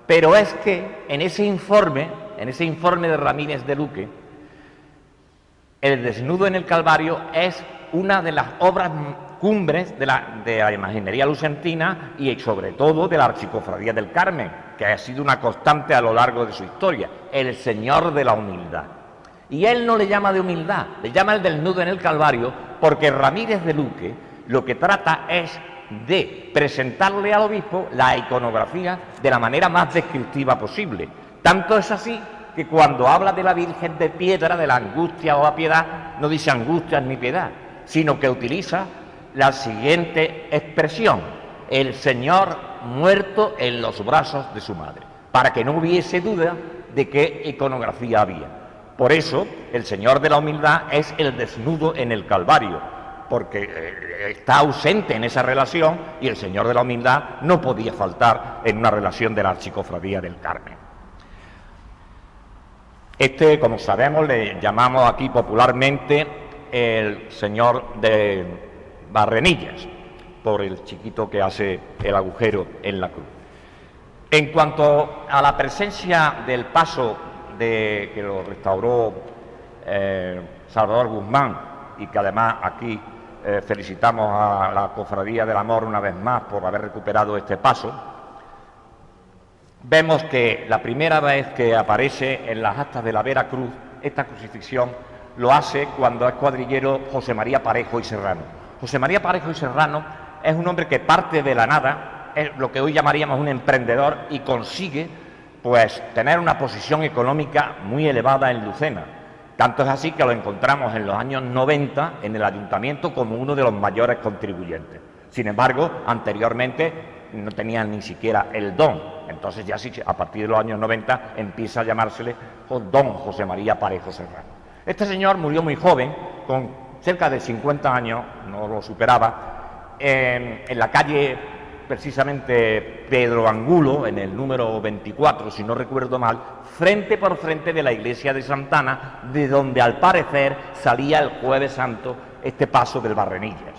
Pero es que en ese informe de Ramírez de Luque, el desnudo en el Calvario es una de las obras cumbres de la imaginería lucentina y sobre todo de la Archicofradía del Carmen, que ha sido una constante a lo largo de su historia, el Señor de la Humildad. Y él no le llama de humildad, le llama el desnudo en el Calvario, porque Ramírez de Luque lo que trata es de presentarle al obispo la iconografía de la manera más descriptiva posible. Tanto es así que cuando habla de la Virgen de piedra, de la angustia o la piedad, no dice angustias ni piedad, sino que utiliza la siguiente expresión: el Señor muerto en los brazos de su madre, para que no hubiese duda de qué iconografía había. Por eso el Señor de la Humildad es el desnudo en el Calvario, porque está ausente en esa relación y el Señor de la Humildad no podía faltar en una relación de la Archicofradía del Carmen. Este, como sabemos, le llamamos aquí popularmente el Señor de Barrenillas, por el chiquito que hace el agujero en la cruz. En cuanto a la presencia del paso que lo restauró Salvador Guzmán, y que además aquí felicitamos a la Cofradía del Amor una vez más por haber recuperado este paso, vemos que la primera vez que aparece en las actas de la Vera Cruz esta crucifixión lo hace cuando es cuadrillero José María Parejo y Serrano. José María Parejo y Serrano es un hombre que parte de la nada, es lo que hoy llamaríamos un emprendedor, y consigue pues tener una posición económica muy elevada en Lucena. Tanto es así que lo encontramos en los años 90 en el ayuntamiento como uno de los mayores contribuyentes. Sin embargo, anteriormente no tenía ni siquiera el don. Entonces ya sí, a partir de los años 90 empieza a llamársele don José María Parejo Serrano. Este señor murió muy joven, con cerca de 50 años, no lo superaba, en la calle precisamente Pedro Angulo, en el número 24, si no recuerdo mal, frente por frente de la iglesia de Santana, de donde al parecer salía el Jueves Santo este paso del Barrenillas.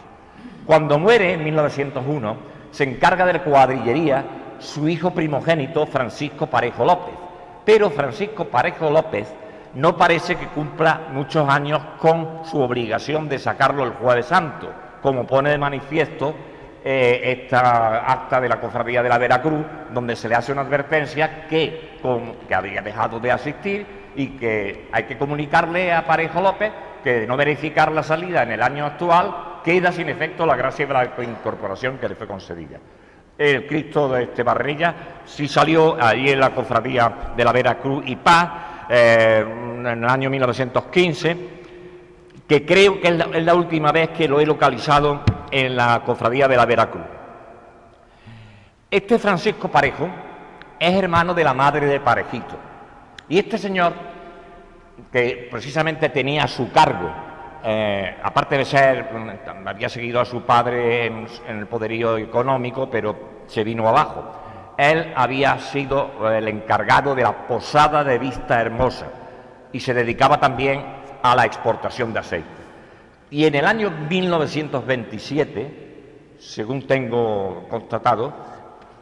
Cuando muere en 1901, se encarga de la cuadrillería su hijo primogénito, Francisco Parejo López. Pero Francisco Parejo López no parece que cumpla muchos años con su obligación de sacarlo el Jueves Santo, como pone de manifiesto esta acta de la Cofradía de la Veracruz, donde se le hace una advertencia que había dejado de asistir y que hay que comunicarle a Parejo López que de no verificar la salida en el año actual queda sin efecto la gracia de la incorporación que le fue concedida. El Cristo de este Barrenillas sí salió ahí en la Cofradía de la Veracruz y Paz en el año 1915, que creo que es la última vez que lo he localizado en la cofradía de la Veracruz. Este Francisco Parejo es hermano de la madre de Parejito, y este señor, que precisamente tenía a su cargo, aparte de ser, había seguido a su padre en el poderío económico, pero se vino abajo. Él había sido el encargado de la posada de Vista Hermosa y se dedicaba también a la exportación de aceite. Y en el año 1927, según tengo constatado,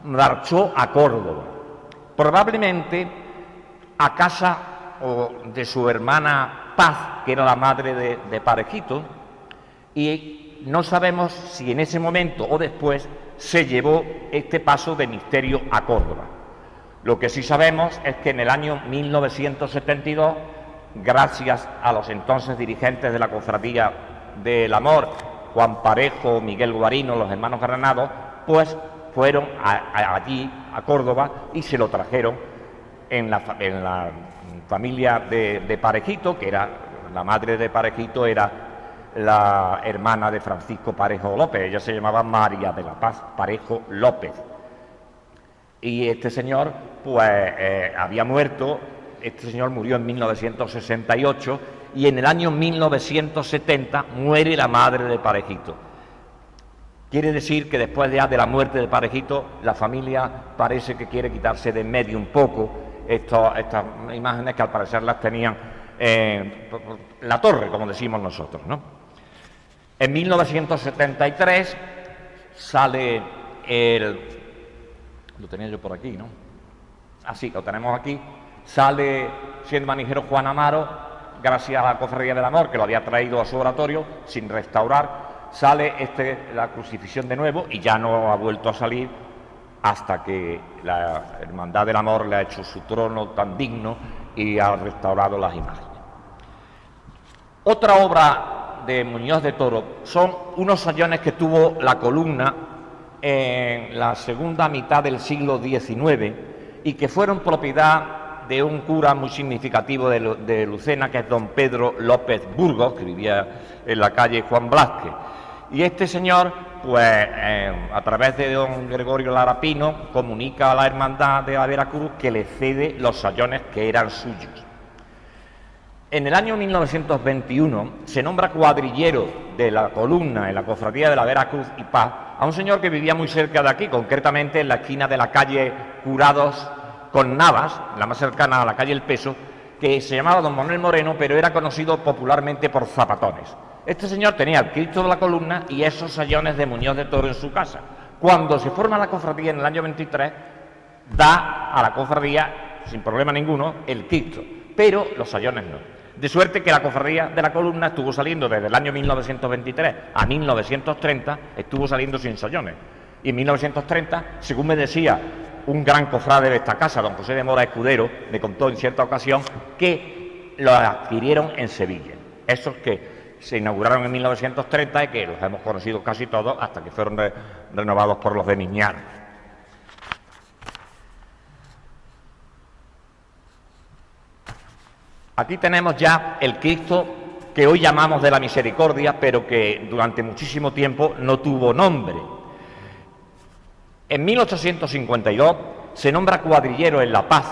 marchó a Córdoba, probablemente a casa de su hermana Paz, que era la madre de Parejito, y no sabemos si en ese momento o después se llevó este paso de misterio a Córdoba. Lo que sí sabemos es que en el año 1972, gracias a los entonces dirigentes de la Cofradía del Amor, Juan Parejo, Miguel Guarino, los hermanos Granados, pues fueron allí, a Córdoba, y se lo trajeron en la familia de Parejito, que era la madre de Parejito, era la hermana de Francisco Parejo López. Ella se llamaba María de la Paz Parejo López. Y este señor, pues, había muerto. Este señor murió en 1968 y en el año 1970 muere la madre de Parejito. Quiere decir que después de la muerte de Parejito, la familia parece que quiere quitarse de en medio un poco estas imágenes que al parecer las tenían la torre, como decimos nosotros, ¿no? En 1973 sale lo tenía yo por aquí, ¿no? Así, lo tenemos aquí. Sale siendo manijero Juan Amaro, gracias a la Cofradía del Amor, que lo había traído a su oratorio sin restaurar. Sale la crucifixión de nuevo y ya no ha vuelto a salir hasta que la Hermandad del Amor le ha hecho su trono tan digno y ha restaurado las imágenes. Otra obra de Muñoz de Toro son unos sayones que tuvo la columna en la segunda mitad del siglo XIX y que fueron propiedad de un cura muy significativo de Lucena, que es don Pedro López Burgos, que vivía en la calle Juan Blasque. Y este señor, pues, a través de don Gregorio Larapino, comunica a la Hermandad de la Veracruz que le cede los sayones que eran suyos. En el año 1921 se nombra cuadrillero de la columna en la Cofradía de la Veracruz y Paz a un señor que vivía muy cerca de aquí, concretamente en la esquina de la calle Curados con Navas, la más cercana a la calle El Peso, que se llamaba don Manuel Moreno, pero era conocido popularmente por Zapatones. Este señor tenía el Cristo de la columna y esos sayones de Muñoz de Toro en su casa. Cuando se forma la cofradía en el año 23, da a la cofradía, sin problema ninguno, el Cristo, pero los sayones no. De suerte que la cofradía de la columna estuvo saliendo desde el año 1923 a 1930, estuvo saliendo sin sayones. Y en 1930, según me decía un gran cofrade de esta casa, don José de Mora Escudero, me contó en cierta ocasión que lo adquirieron en Sevilla. Esos que se inauguraron en 1930 y que los hemos conocido casi todos hasta que fueron renovados por los de Miñar. Aquí tenemos ya el Cristo que hoy llamamos de la Misericordia, pero que durante muchísimo tiempo no tuvo nombre. En 1852 se nombra cuadrillero en La Paz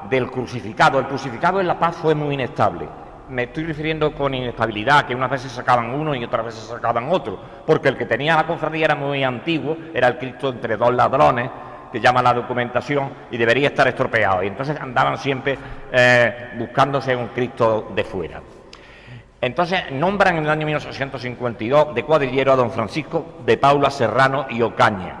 del crucificado. El crucificado en La Paz fue muy inestable. Me estoy refiriendo con inestabilidad, que unas veces sacaban uno y otras veces sacaban otro, porque el que tenía la cofradía era muy antiguo, era el Cristo entre dos ladrones, que llama la documentación, y debería estar estropeado. Y entonces andaban siempre buscándose un Cristo de fuera. Entonces nombran en el año 1852 de cuadrillero a don Francisco de Paula Serrano y Ocaña,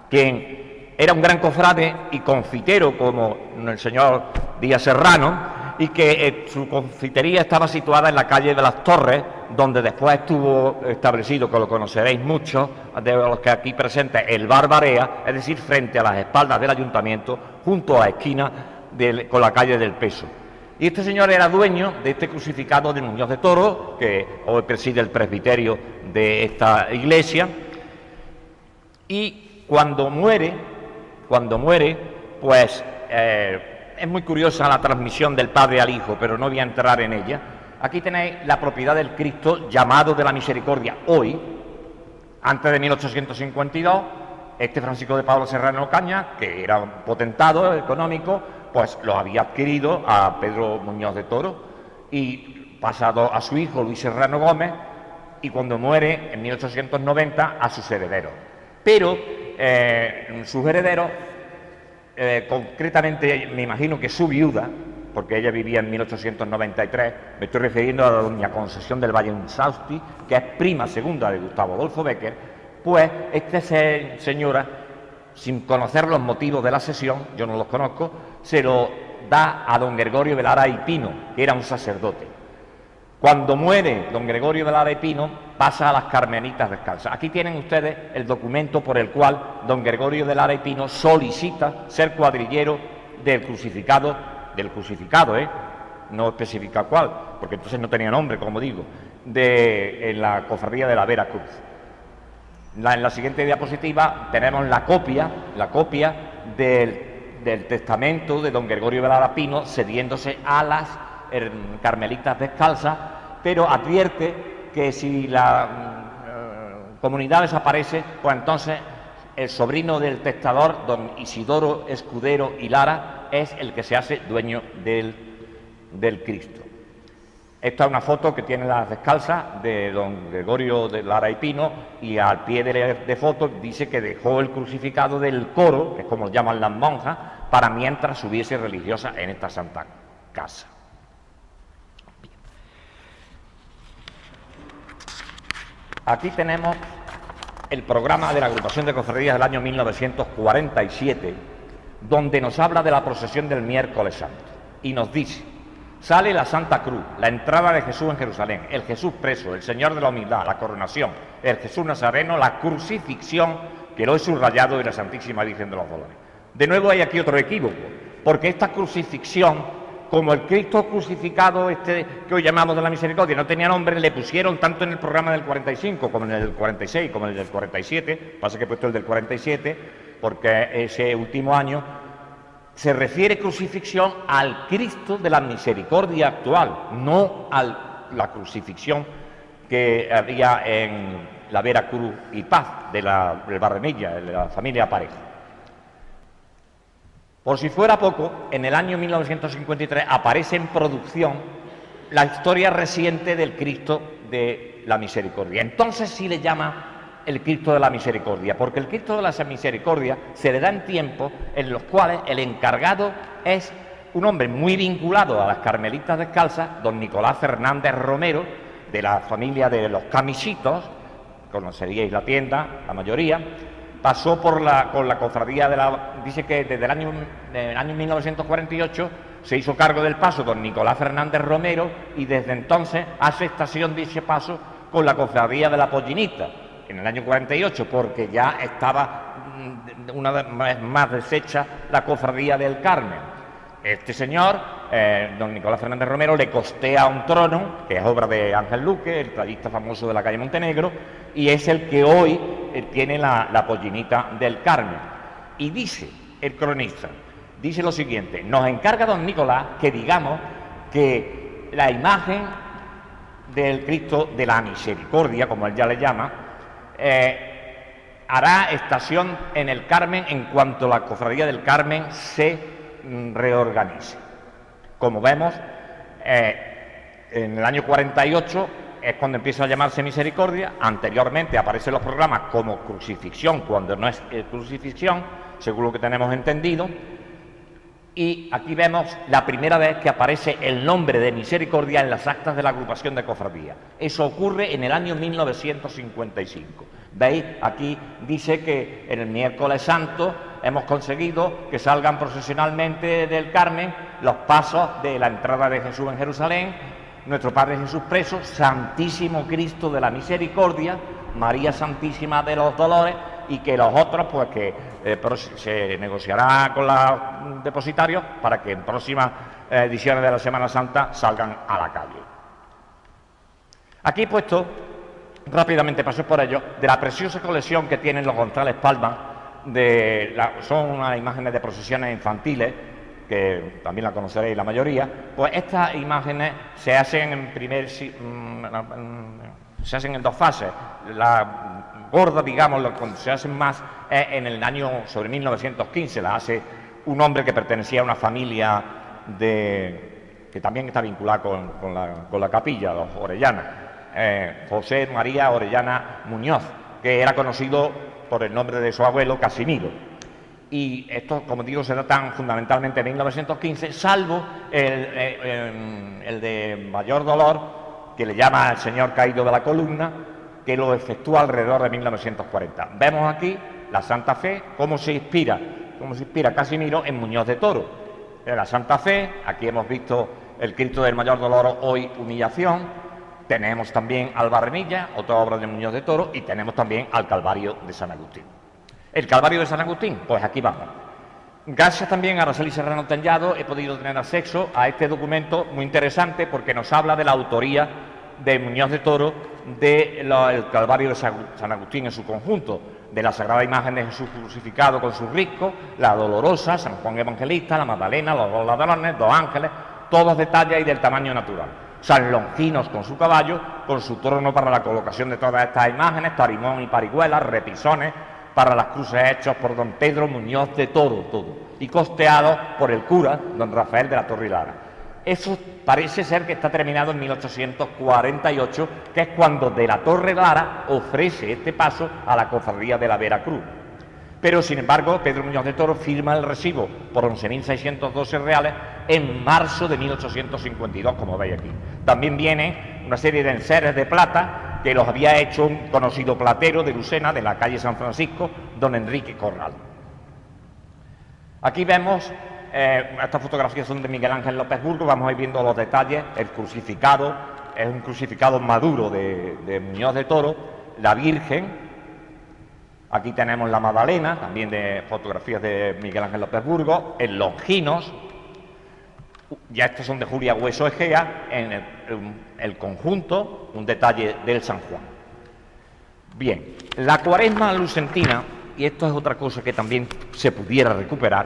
quien era un gran cofrade y confitero como el señor Díaz Serrano, y que su confitería estaba situada en la calle de las Torres, donde después estuvo establecido, que lo conoceréis muchos de los que aquí presentes, el Bar Barea, es decir, frente a las espaldas del ayuntamiento, junto a la esquina con la calle del Peso. Y este señor era dueño de este crucificado de Muñoz de Toro, que hoy preside el presbiterio de esta iglesia, y cuando muere, pues es muy curiosa la transmisión del padre al hijo, pero no voy a entrar en ella. Aquí tenéis la propiedad del Cristo llamado de la Misericordia hoy. Antes de 1852, este Francisco de Paula Serrano Ocaña, que era un potentado económico, pues lo había adquirido a Pedro Muñoz de Toro y pasado a su hijo Luis Serrano Gómez, y cuando muere en 1890 a sus herederos. Pero sus herederos, concretamente me imagino que su viuda, porque ella vivía en 1893, me estoy refiriendo a doña Concesión del Valle Insausti, que es prima segunda de Gustavo Adolfo Bécquer, pues esta señora, sin conocer los motivos de la cesión, yo no los conozco, se lo da a don Gregorio de Lara y Pino, que era un sacerdote. Cuando muere don Gregorio de Lara y Pino, pasa a las Carmelitas Descalzas. Aquí tienen ustedes el documento por el cual don Gregorio de Lara y Pino solicita ser cuadrillero del crucificado, no especifica cuál, porque entonces no tenía nombre, como digo, en la cofradía de la Vera Cruz. En la siguiente diapositiva tenemos la copia del testamento de don Gregorio de Lara Pino cediéndose a las Carmelitas Descalzas, pero advierte que si la comunidad desaparece, pues entonces el sobrino del testador, don Isidoro Escudero y Lara, es el que se hace dueño del Cristo. Esta es una foto que tiene las descalzas de don Gregorio de Lara y Pino, y al pie de foto dice que dejó el crucificado del coro, que es como lo llaman las monjas, para mientras subiese religiosa en esta santa casa. Aquí tenemos el programa de la Agrupación de Cofradías del año 1947, donde nos habla de la procesión del miércoles santo, y nos dice: sale la Santa Cruz, la entrada de Jesús en Jerusalén, el Jesús preso, el Señor de la humildad, la coronación, el Jesús Nazareno, la crucifixión, que lo he subrayado, de la Santísima Virgen de los Dolores. De nuevo hay aquí otro equívoco, porque esta crucifixión, como el Cristo crucificado que hoy llamamos de la Misericordia no tenía nombre, le pusieron tanto en el programa del 45 como en el del 46, como en el del 47, pasa que he puesto el del 47, porque ese último año se refiere crucifixión al Cristo de la Misericordia actual, no a la crucifixión que había en la Vera Cruz y Paz del Barrenilla, de la familia Pareja. Por si fuera poco, en el año 1953 aparece en producción la historia reciente del Cristo de la Misericordia. Entonces sí le llama el Cristo de la Misericordia, porque el Cristo de la Misericordia se le da en tiempos en los cuales el encargado es un hombre muy vinculado a las Carmelitas Descalzas, don Nicolás Fernández Romero, de la familia de los Camisitos, conoceríais la tienda, la mayoría. Pasó con la cofradía dice que desde el año 1948 se hizo cargo del paso don Nicolás Fernández Romero, y desde entonces hace estación de ese paso con la cofradía de la Pollinita en el año 48, porque ya estaba una vez más deshecha la cofradía del Carmen. Este señor, don Nicolás Fernández Romero, le costea un trono, que es obra de Ángel Luque, el tallista famoso de la calle Montenegro, y es el que hoy tiene la Pollinita del Carmen. Y dice el cronista, dice lo siguiente: nos encarga don Nicolás que digamos que la imagen del Cristo de la Misericordia, como él ya le llama, hará estación en el Carmen en cuanto la cofradía del Carmen se reorganice. Como vemos, en el año 48 es cuando empieza a llamarse Misericordia. Anteriormente aparecen los programas como Crucifixión, cuando no es Crucifixión, según lo que tenemos entendido. Y aquí vemos la primera vez que aparece el nombre de Misericordia en las actas de la agrupación de cofradía. Eso ocurre en el año 1955. ¿Veis? Aquí dice que en el miércoles santo hemos conseguido que salgan procesionalmente del Carmen los pasos de la entrada de Jesús en Jerusalén, nuestro Padre Jesús preso, Santísimo Cristo de la Misericordia, María Santísima de los Dolores, y que los otros, pues que se negociará con los depositarios para que en próximas ediciones de la Semana Santa salgan a la calle. Aquí he puesto, rápidamente paso por ello, de la preciosa colección que tienen los González Palma, son unas imágenes de procesiones infantiles, que también la conoceréis la mayoría, pues estas imágenes se hacen en dos fases. La gorda, digamos, cuando se hacen más en el año sobre 1915, la hace un hombre que pertenecía a una familia que también está vinculada con la capilla, los Orellana, José María Orellana Muñoz, que era conocido por el nombre de su abuelo, Casimiro. Y esto, como digo, se datan fundamentalmente en 1915, salvo el de mayor dolor, que le llama el señor caído de la columna, que lo efectúa alrededor de 1940. Vemos aquí la Santa Fe, cómo se inspira Casimiro en Muñoz de Toro. En la Santa Fe, aquí hemos visto el Cristo del mayor dolor, hoy humillación. Tenemos también al Barrenilla, otra obra de Muñoz de Toro, y tenemos también al Calvario de San Agustín. El Calvario de San Agustín, pues aquí vamos. Gracias también a Araceli Serrano Tallado he podido tener acceso a este documento muy interesante porque nos habla de la autoría de Muñoz de Toro del Calvario de San Agustín en su conjunto, de la Sagrada Imagen de Jesús crucificado con sus riscos, la Dolorosa, San Juan Evangelista, la Magdalena, los dos ladrones, dos ángeles, todos de talla y del tamaño natural. San Longinos con su caballo, con su trono para la colocación de todas estas imágenes, tarimón y parihuelas, repisones para las cruces hechos por don Pedro Muñoz de Toro, todo, y costeado por el cura, don Rafael de la Torre y Lara. Eso parece ser que está terminado en 1848, que es cuando de la Torre Lara ofrece este paso a la cofradía de la Veracruz. Pero, sin embargo, Pedro Muñoz de Toro firma el recibo por 11.612 reales en marzo de 1852, como veis aquí. También viene una serie de enseres de plata que los había hecho un conocido platero de Lucena, de la calle San Francisco, don Enrique Corral. Aquí vemos, estas fotografías son de Miguel Ángel López Burgo, vamos a ir viendo los detalles. El crucificado es un crucificado maduro de Muñoz de Toro, la Virgen. Aquí tenemos la Magdalena, también de fotografías de Miguel Ángel López Burgo, el Longinos, ya estos son de Julia Hueso Egea, en el conjunto, un detalle del San Juan. Bien, la Cuaresma lucentina, y esto es otra cosa que también se pudiera recuperar,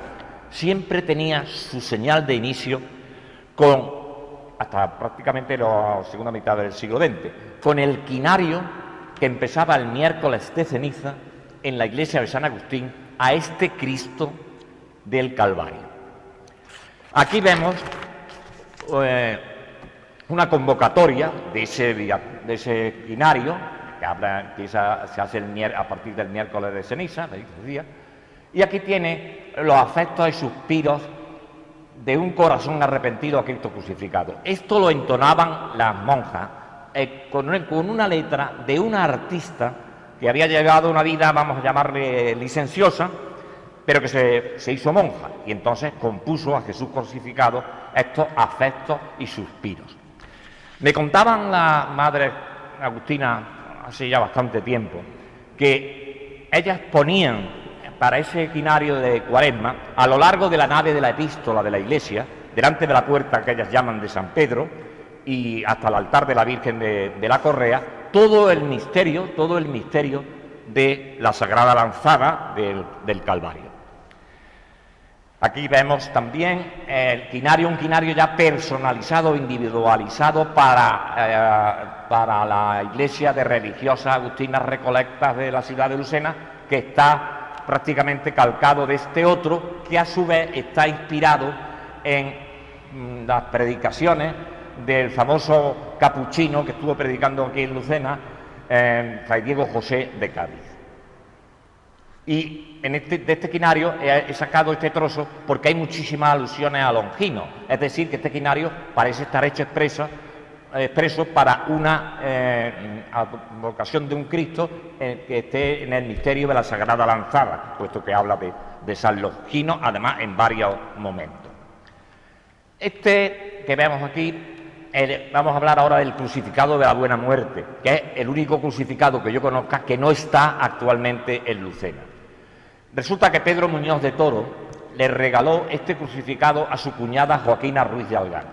siempre tenía su señal de inicio hasta prácticamente la segunda mitad del siglo XX, con el quinario que empezaba el miércoles de ceniza en la iglesia de San Agustín a este Cristo del Calvario. Aquí vemos una convocatoria de ese quinario que se hace a partir del miércoles de ceniza, de estos días, y aquí tiene los afectos y suspiros de un corazón arrepentido a Cristo crucificado. Esto lo entonaban las monjas con una letra de una artista que había llevado una vida, vamos a llamarle licenciosa, pero que se hizo monja, y entonces compuso a Jesús crucificado estos afectos y suspiros. Me contaban la madre Agustina hace ya bastante tiempo que ellas ponían para ese quinario de Cuaresma, a lo largo de la nave de la epístola de la iglesia, delante de la puerta que ellas llaman de San Pedro, y hasta el altar de la Virgen de la Correa, todo el misterio de la Sagrada Lanzada del Calvario. Aquí vemos también el quinario, un quinario ya personalizado, individualizado para la iglesia de religiosas agustinas recolectas de la ciudad de Lucena, que está prácticamente calcado de este otro, que a su vez está inspirado en las predicaciones del famoso capuchino que estuvo predicando aquí en Lucena, Fray Diego José de Cádiz. Y de este quinario he sacado este trozo porque hay muchísimas alusiones a Longinos, es decir, que este quinario parece estar hecho expreso para una vocación de un Cristo que esté en el misterio de la Sagrada Lanzada, puesto que habla de San Longino, además en varios momentos. Este que vemos aquí, vamos a hablar ahora del crucificado de la Buena Muerte, que es el único crucificado que yo conozca que no está actualmente en Lucena. Resulta que Pedro Muñoz de Toro le regaló este crucificado a su cuñada Joaquina Ruiz de Algar.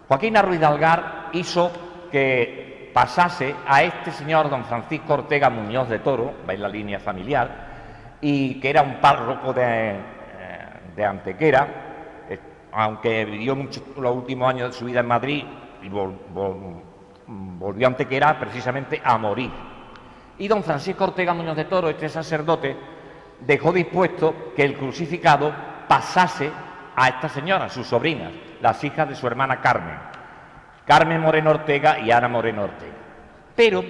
Joaquina Ruiz de Algar hizo que pasase a este señor don Francisco Ortega Muñoz de Toro, veis la línea familiar, y que era un párroco de Antequera, aunque vivió los últimos años de su vida en Madrid y volvió antes que era precisamente a morir. Y don Francisco Ortega Muñoz de Toro, este sacerdote, dejó dispuesto que el crucificado pasase a estas señoras, sus sobrinas, las hijas de su hermana Carmen, Carmen Moreno Ortega y Ana Moreno Ortega. Pero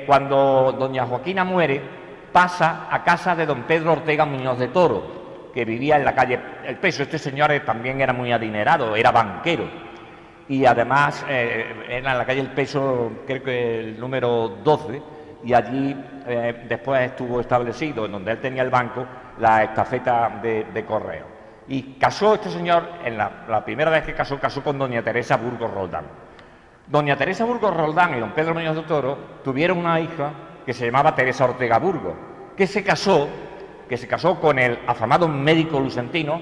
cuando doña Joaquina muere, pasa a casa de don Pedro Ortega Muñoz de Toro, que vivía en la calle El Peso. Este señor también era muy adinerado, era banquero, y además era en la calle El Peso, creo que el número 12, y allí después estuvo establecido, en donde él tenía el banco, la estafeta de correo. Y casó este señor, la primera vez que casó con doña Teresa Burgos Roldán. Doña Teresa Burgos Roldán y don Pedro Muñoz de Toro tuvieron una hija que se llamaba Teresa Ortega Burgos, que se casó con el afamado médico lucentino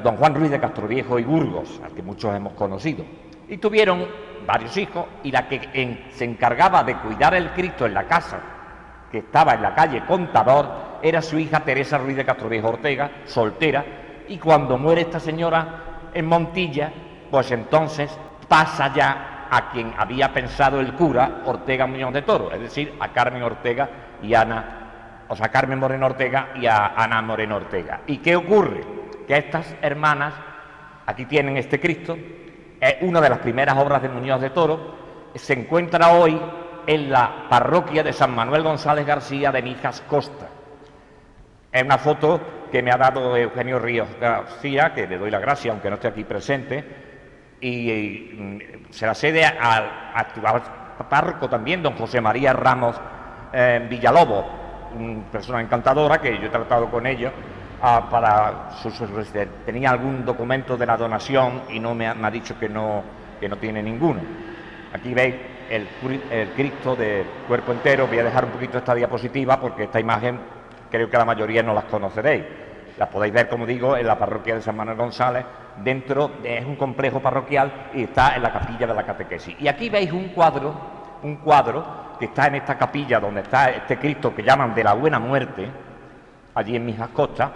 don Juan Ruiz de Castroviejo y Burgos, al que muchos hemos conocido. Y tuvieron varios hijos, y la que se encargaba de cuidar el Cristo en la casa, que estaba en la calle Contador, era su hija Teresa Ruiz de Castroviejo Ortega, soltera, y cuando muere esta señora en Montilla, pues entonces pasa ya a quien había pensado el cura Ortega Muñoz de Toro, es decir, a Carmen Ortega y Carmen Moreno Ortega y a Ana Moreno Ortega. ¿Y qué ocurre? Que estas hermanas, aquí tienen este Cristo, es una de las primeras obras de Muñoz de Toro, se encuentra hoy en la parroquia de San Manuel González García de Mijas Costa. Es una foto que me ha dado Eugenio Ríos García, que le doy la gracia, aunque no esté aquí presente, y se la cede al actual párroco también, don José María Ramos Villalobos, una persona encantadora que yo he tratado con ellos para tenía algún documento de la donación y me ha dicho que no tiene ninguno. Aquí veis el Cristo de cuerpo entero. Voy a dejar un poquito esta diapositiva porque esta imagen creo que la mayoría no las conoceréis. La podéis ver, como digo, en la parroquia de San Manuel González. Es un complejo parroquial y está en la capilla de la catequesis. Y aquí veis un cuadro que está en esta capilla donde está este Cristo que llaman de la Buena Muerte, allí en Mijas Costa,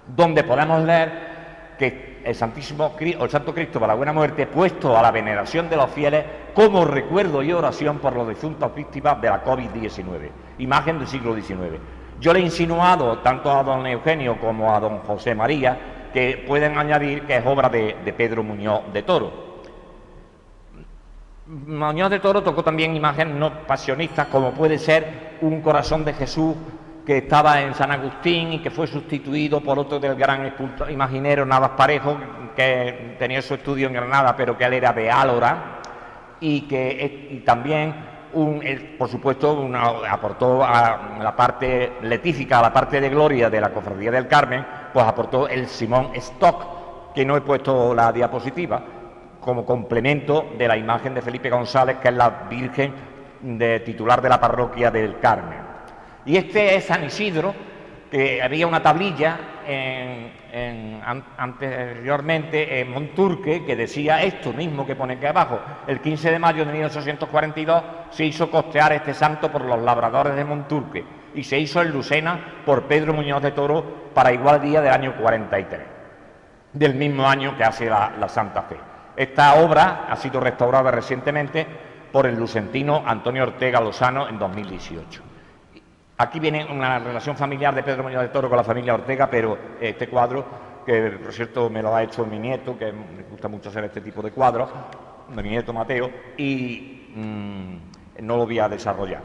donde podemos leer que el Santo Cristo de la Buena Muerte, puesto a la veneración de los fieles como recuerdo y oración por los difuntos víctimas de la COVID-19, imagen del siglo XIX. Yo le he insinuado tanto a don Eugenio como a don José María que pueden añadir que es obra de Pedro Muñoz de Toro. Muñoz de Toro tocó también imágenes no pasionistas, como puede ser un corazón de Jesús que estaba en San Agustín y que fue sustituido por otro del gran escultor imaginero Navas Parejo, que tenía su estudio en Granada, pero que él era de Álora, y también, por supuesto, aportó a la parte letífica, a la parte de gloria de la Cofradía del Carmen, pues aportó el Simón Stock, que no he puesto la diapositiva, como complemento de la imagen de Felipe González, que es la Virgen titular de la parroquia del Carmen. Y este es San Isidro, que había una tablilla anteriormente en Monturque que decía esto mismo que pone aquí abajo: el 15 de mayo de 1842 se hizo costear este santo por los labradores de Monturque y se hizo en Lucena por Pedro Muñoz de Toro para igual día del año 43, del mismo año que hace la Santa Fe. Esta obra ha sido restaurada recientemente por el lucentino Antonio Ortega Lozano en 2018. Aquí viene una relación familiar de Pedro Muñoz de Toro con la familia Ortega, pero este cuadro, que por cierto me lo ha hecho mi nieto, que me gusta mucho hacer este tipo de cuadros, de mi nieto Mateo, y no lo voy a desarrollar.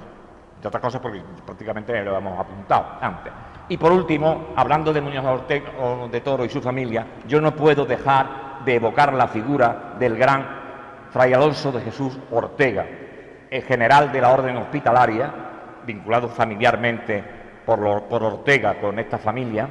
De otras cosas porque prácticamente lo hemos apuntado antes. Y por último, hablando de Muñoz Ortega de Toro y su familia, yo no puedo dejar de evocar la figura del gran Fray Alonso de Jesús Ortega, el general de la Orden Hospitalaria, vinculado familiarmente por Ortega con esta familia,